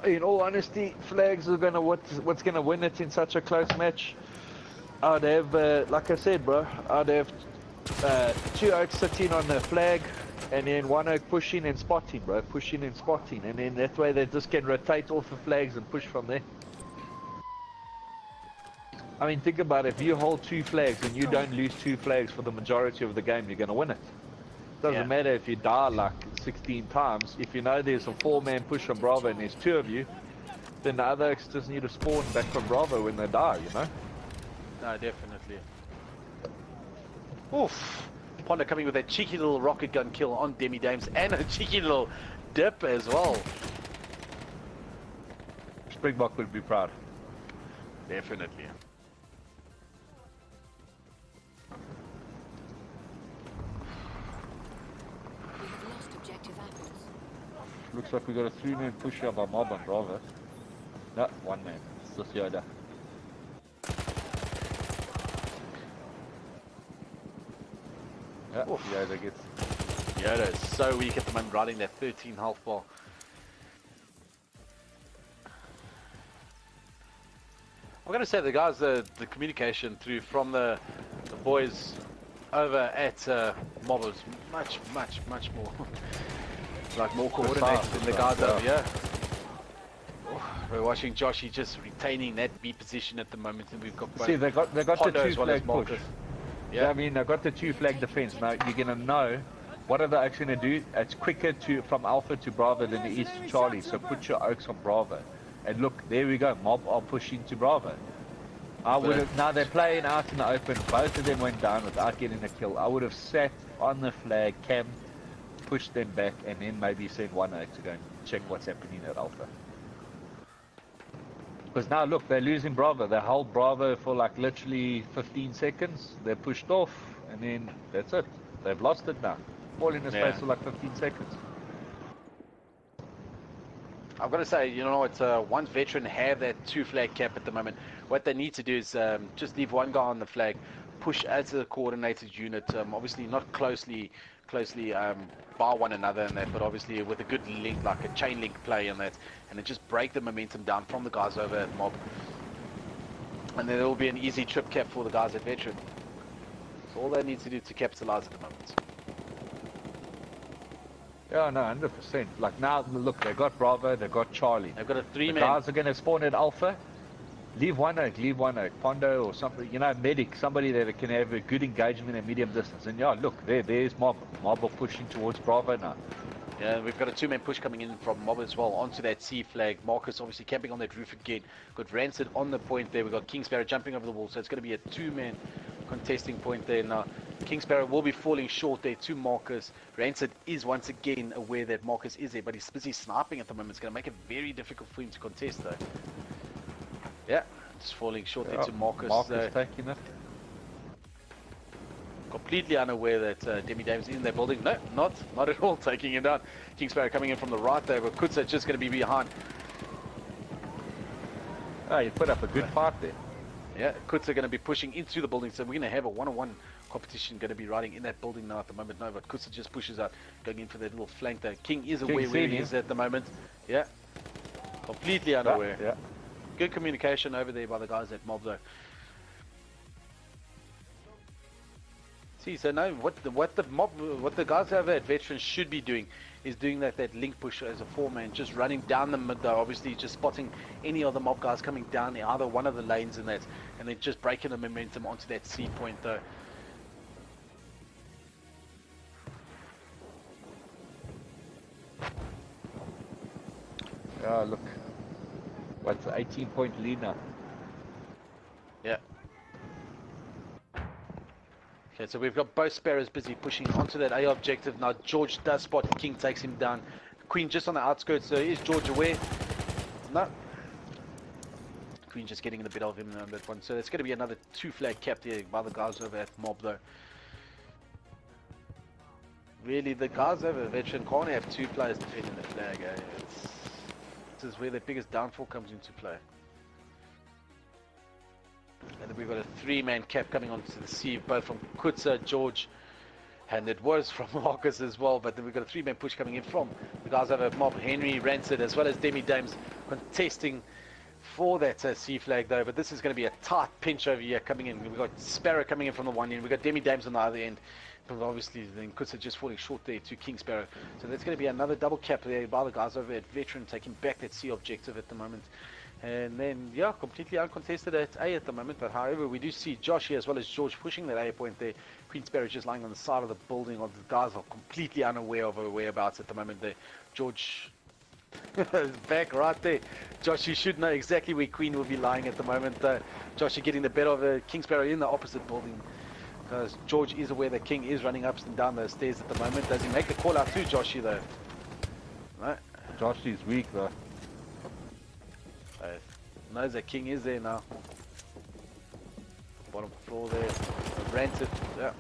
In all honesty, flags are gonna what's gonna win it in such a close match. I'd have, like I said, bro, I'd have 2 Oaks sitting on the flag, And then one oak pushing and spotting, bro. Pushing and spotting. And then that way they just can rotate off the flags and push from there. I mean, think about it. If you hold 2 flags and you don't lose 2 flags for the majority of the game, you're going to win it. Doesn't matter if you die like 16 times. If you know there's a 4-man push from Bravo and there's 2 of you, then the other oaks just need to spawn back from Bravo when they die, you know? No, definitely. Oof. Panda coming with a cheeky little rocket gun kill on Demi Dames and a cheeky little dip as well. Springbok would be proud. Definitely. We have lost objective apples. Looks like we got a 3-man push of our mob on Bravo. No, 1 man. It's just Yoda. Yeah, Yoda gets. Yoda is so weak at the moment, riding that 13 health bar. I'm going to say the guys, the communication through from the boys over at Mob was much more like more coordinated than the guys over here. We're watching Joshy just retaining that B position at the moment, and we've got both. See, they got the 2 flag push. Yeah, I mean, they've got the 2 flag defense. Now you're gonna know what are they actually gonna do. It's quicker from Alpha to Bravo than it is to Charlie. So put your oaks on Bravo. And look, there we go. Mob are pushing to Bravo. I would have. Now they're playing out in the open. Both of them went down without getting a kill. I would have sat on the flag, cam, pushed them back, and then maybe send 1 oak to go and check what's happening at Alpha. Because now look, they're losing Bravo. They hold Bravo for like literally 15 seconds. They're pushed off, and then that's it. They've lost it now. All in the space for like 15 seconds. I've got to say, you know, it's one veteran have that 2 flag cap at the moment. What they need to do is just leave 1 guy on the flag, push as a coordinated unit. Obviously not closely by one another and that, but obviously with a good link, like a chain link play and that, and then just break the momentum down from the guys over at Mob. And then it will be an easy trip cap for the guys at Veteran. So all they need to do to capitalize at the moment. Yeah, no, 100%. Like now, look, they got Bravo, they got Charlie. They've got a 3-man. The guys are going to spawn at Alpha. Leave 1 oak, leave 1 oak. Panda or something, you know, medic, somebody that can have a good engagement at medium distance. And yeah, look, there's Mob. Mob are pushing towards Bravo now. Yeah, we've got a 2-man push coming in from Mob as well onto that C flag. Marcus obviously camping on that roof again. Got Rancid on the point there. We've got King Sparrow jumping over the wall. So it's going to be a 2-man contesting point there now. King Sparrow will be falling short there to Marcus. Rancid is once again aware that Marcus is there, but he's busy sniping at the moment. It's going to make it very difficult for him to contest though. Yeah, just falling short there to Marcus. Marcus taking it. Completely unaware that Demi Dames is in their building. No, not at all taking him down. King Sparrow coming in from the right there, but Kutsa just going to be behind. Oh, you put up a good fight there. Yeah, Kutsa going to be pushing into the building, so we're going to have a one-on-one competition going to be riding in that building now at the moment. No, but Kutsa just pushes out, going in for that little flank there. King is aware where he is at the moment. Yeah, completely unaware. Yeah. Good communication over there by the guys at Mob though. See, so now what the guys over at Veterans should be doing is doing that link push as a 4-man, just running down the mid though, obviously just spotting any of the Mob guys coming down either one of the lanes in that, and then just breaking the momentum onto that C point though. Yeah, look. What's 18-point lead now? Yeah. Okay, so we've got both Sparrows busy pushing onto that A objective. Now George does spot King, takes him down. Queen just on the outskirts, so is George aware? No. Queen just getting in a bit of him on that one. So there's going to be another 2-flag cap there by the guys over at Mob though. Really, the guys over at Veteran can't have 2 players defending the flag. This is where the biggest downfall comes into play. And then we've got a 3-man cap coming onto the C, both from Kutsa, George, and it was from Marcus as well. But then we've got a 3-man push coming in from the guys over at Mob, Henry, Rancid, as well as Demi Dames contesting for that C flag though, but this is going to be a tight pinch over here coming in. We've got Sparrow coming in from the one end, we've got Demi Dames on the other end, but obviously then Kutsa just falling short there to King Sparrow. So that's going to be another double cap there by the guys over at Veteran, taking back that C objective at the moment. And then, yeah, completely uncontested at A at the moment, but however, we do see Josh here as well as George pushing that A point there. Queen Sparrow just lying on the side of the building, or the guys are completely unaware of her whereabouts at the moment there. George is back right there. Josh, you should know exactly where Queen will be lying at the moment. Josh, you're getting the better of King Sparrow in the opposite building. Because George is aware that King is running up and down those stairs at the moment. Does he make the call out to Joshy though? No. Josh is weak though. Knows that King is there now. Bottom floor there. Rancid. Yeah.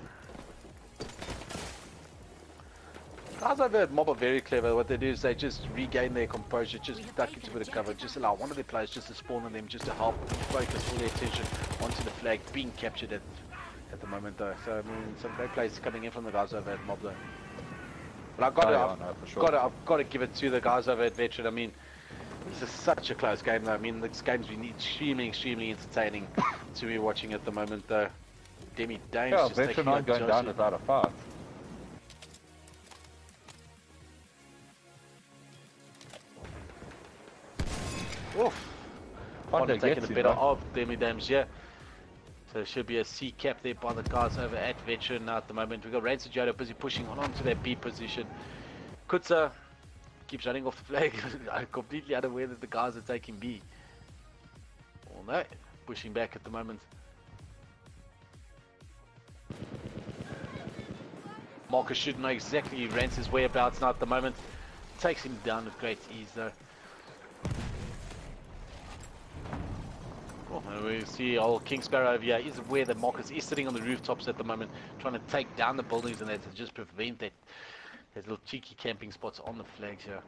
Guys over at Mob are very clever. What they do is they just regain their composure, just duck into a bit of cover, just allow one of their players just to spawn on them, just to help focus all their attention onto the flag being captured at the moment though. So I mean, some great plays coming in from the guys over at Mob though. But I've got to give it to the guys over at Veteran. I mean, this is such a close game though. I mean, this game's been extremely entertaining to be watching at the moment though. Demi Dames just Veteran aren't going down without a fight. Oof. Panda taking the better of Demi Dames, yeah. So there should be a C cap there by the guys over at Veteran now at the moment. We've got Rancid busy pushing on to that B position. Kutsa keeps running off the flag. I'm completely unaware that the guys are taking B. Oh no, pushing back at the moment. Marcus should know exactly Rancid's whereabouts now at the moment. Takes him down with great ease though. And we see old King Sparrow over here is aware that Marcus is sitting on the rooftops at the moment, trying to take down the buildings and that to just prevent that there's little cheeky camping spots on the flags here.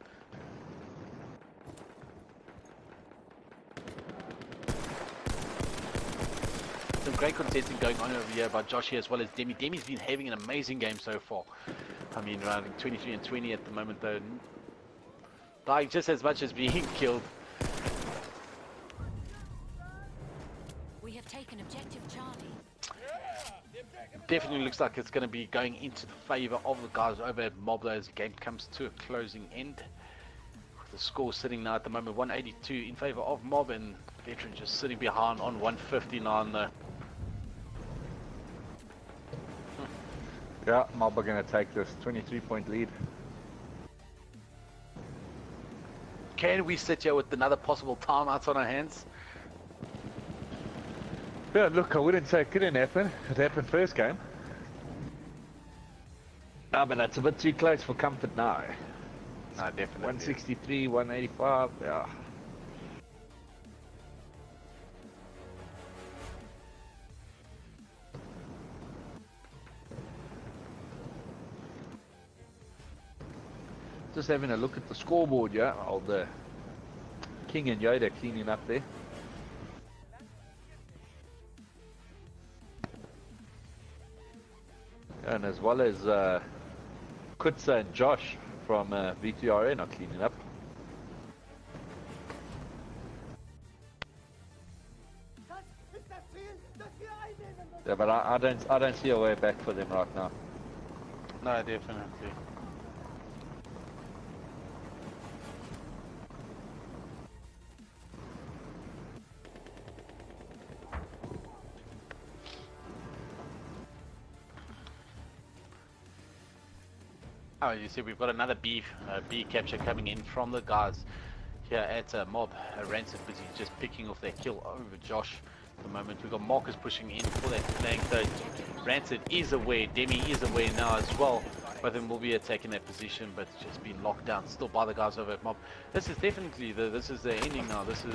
Some great contesting going on over here by Josh here as well as Demi. Demi's been having an amazing game so far. I mean, around 23 and 20 at the moment though. Dying just as much as being killed. Taken objective Charlie. Definitely looks like it's going to be going into the favor of the guys over at Mob as the game comes to a closing end. The score sitting now at the moment 182 in favor of Mob, and Veteran just sitting behind on 159 though. Yeah, Mob are going to take this 23-point lead. Can we sit here with another possible timeout on our hands? Yeah, look, I wouldn't say it couldn't happen. It happened first game. No, but that's a bit too close for comfort now. No, definitely. 163, 185, yeah. Just having a look at the scoreboard, yeah. Old King and Yoda cleaning up there. And as well as Kutsa and Josh from VTRN are cleaning up. Yeah, but I don't see a way back for them right now. No, definitely. Oh, you see, we've got another B capture coming in from the guys here at Mob. Rancid busy just picking off that kill over Josh at the moment. We've got Marcus pushing in for that flank. So Rancid is aware, Demi is aware now as well. Both of them will be attacking that position, but it's just been locked down still by the guys over at Mob. This is definitely this is the ending now. This is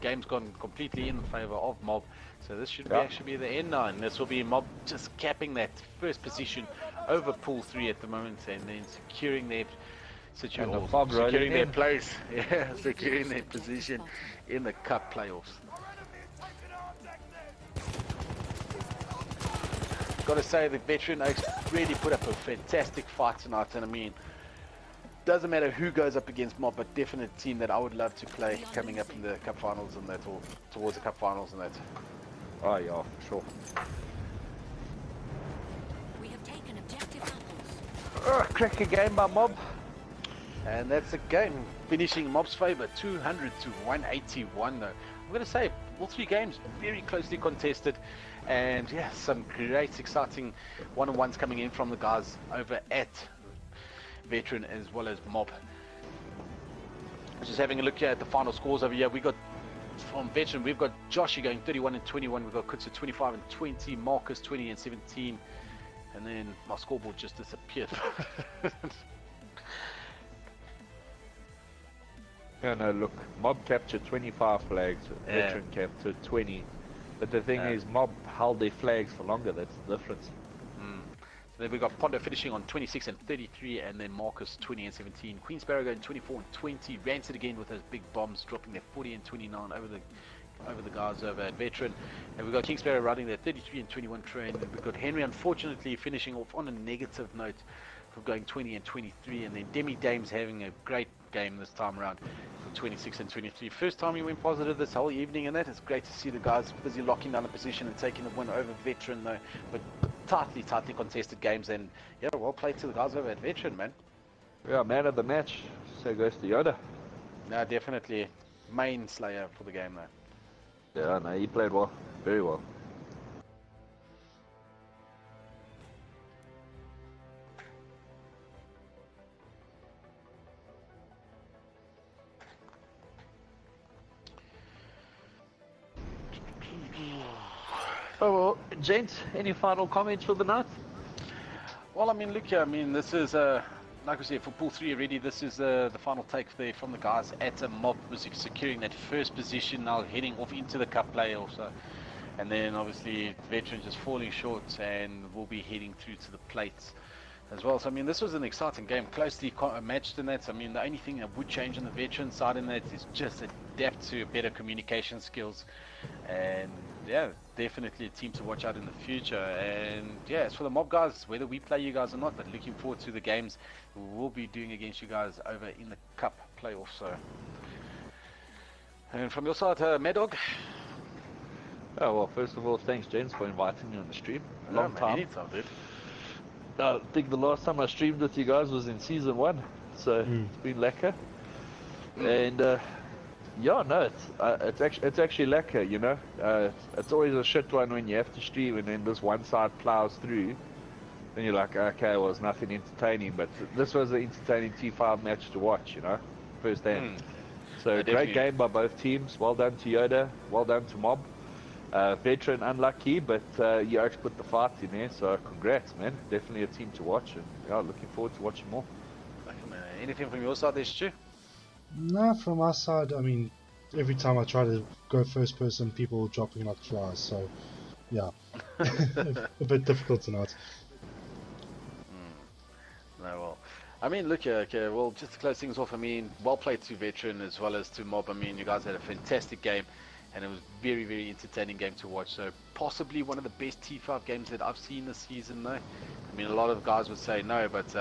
game's gone completely in favor of Mob. So this should actually be the end now, and this will be Mob just capping that first position over pool 3 at the moment, and then securing their situation, securing their place, securing their position in the cup playoffs. Got to say, the Veteran Oaks really put up a fantastic fight tonight, and I mean, doesn't matter who goes up against Mob, but definite team that I would love to play coming up in the cup finals and that, or towards the cup finals and that. Oh yeah, for sure. We have taken objective apples. Cracker game by Mob. And that's the game, finishing Mob's favor, 200 to 181 though. I'm going to say, all three games very closely contested, and yeah, some great exciting one-on-ones coming in from the guys over at Veteran as well as Mob. Just having a look here at the final scores over here, we got from Veteran, we've got Joshi going 31 and 21, we've got Kutsu 25 and 20, Marcus 20 and 17, and then my scoreboard just disappeared. Yeah, no, look, Mob captured 25 flags, Veteran captured 20. But the thing is, Mob held their flags for longer, that's the difference. So then we got Panda finishing on 26 and 33, and then Marcus 20 and 17. Queen Sparrow going 24 and 20. Rancid again with those big bombs, dropping their 40 and 29 over the guys over at Veteran. And we've got King Sparrow riding their 33 and 21 train. And we've got Henry unfortunately finishing off on a negative note for going 20 and 23, and then Demi Dames having a great game this time around for 26 and 23. First time he went positive this whole evening, and that is great to see the guys busy locking down the position and taking the win over Veteran though. But tightly contested games, and yeah, well played to the guys over at Veteran, man. Yeah, man of the match, so goes to Yoda. No, definitely main slayer for the game though. Yeah, no, he played well, very well. Oh well, gents, any final comments for the night? Well, I mean, look here, I mean, this is, like I said, for pool 3 already, this is the final take there from the guys at Mob, was securing that first position, now heading off into the cup play also. And then obviously Veteran just falling short, and will be heading through to the plates as well. So I mean, this was an exciting game, closely matched in that. I mean, the only thing that would change on the Veteran side in that is just adapt to better communication skills, and yeah, definitely a team to watch out in the future. And yeah, as for the Mob guys, whether we play you guys or not, but looking forward to the games we'll be doing against you guys over in the cup playoffs. So, and from your side, Mad Dog. Oh well, first of all, thanks gents for inviting me on the stream. Long time. Anytime, dude. I think the last time I streamed with you guys was in season 1, so it's been lekker. And yeah, no, it's actually lekker, you know. It's always a shit one when you have to stream and then this one side plows through. Then you're like, okay, well, it's nothing entertaining, but this was an entertaining T5 match to watch, you know, first hand. So Yeah, great game by both teams. Well done to Yoda, well done to Mob. Veteran unlucky, but you actually put the fight in there, so congrats, man. Definitely a team to watch, and yeah, looking forward to watching more. Anything from your side there, Stu? No, from our side, I mean, every time I try to go first person, people are dropping like flies, so yeah, a bit difficult tonight. No, well, I mean, look here, okay, well, just to close things off, I mean, well played to Veteran as well as to Mob. I mean, you guys had a fantastic game, and it was very, very entertaining game to watch. So possibly one of the best T5 games that I've seen this season, though. I mean, a lot of guys would say no, but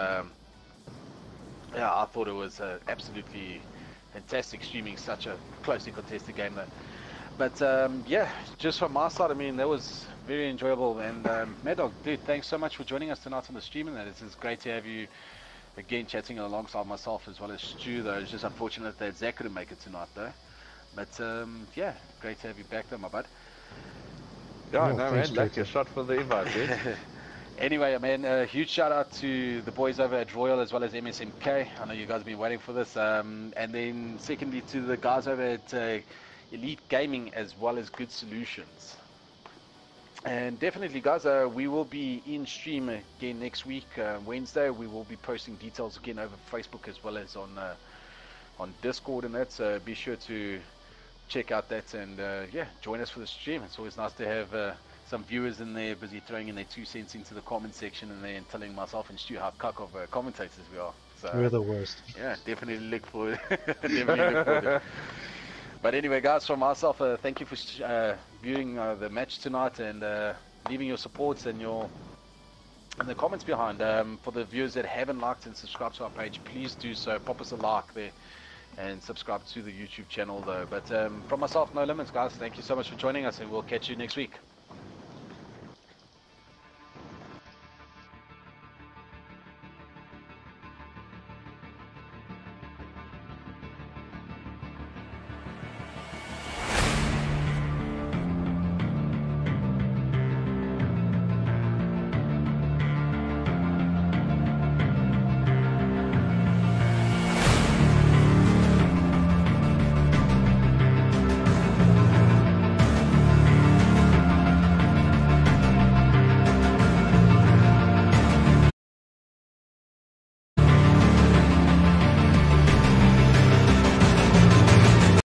yeah, I thought it was absolutely fantastic streaming such a closely contested game, though. But yeah, just from my side, I mean, that was very enjoyable. And Mad Dog, dude, thanks so much for joining us tonight on the stream. And it is great to have you again chatting alongside myself as well as Stu, though. It's just unfortunate that Zach couldn't make it tonight, though. But yeah, great to have you back there, my bud. Yeah, no man, like a shot for the invite, dude. Anyway, man, a huge shout out to the boys over at Royal as well as MSMK. I know you guys have been waiting for this. And then secondly to the guys over at Elite Gaming as well as Good Solutions. And definitely, guys, we will be in stream again next week, Wednesday. We will be posting details again over Facebook as well as on Discord and that. So be sure to check out that and yeah, join us for the stream. It's always nice to have some viewers in there busy throwing in their 2 cents into the comment section and then telling myself and Stu how cuck of commentators we are. So, We're the worst. Yeah, definitely look forward. Definitely look forward. But anyway, guys, from myself, thank you for viewing the match tonight and leaving your supports and your in the comments behind. For the viewers that haven't liked and subscribed to our page, please do so. Pop us a like there and subscribe to the YouTube channel though. But from myself, no limits, guys. Thank you so much for joining us, and we'll catch you next week.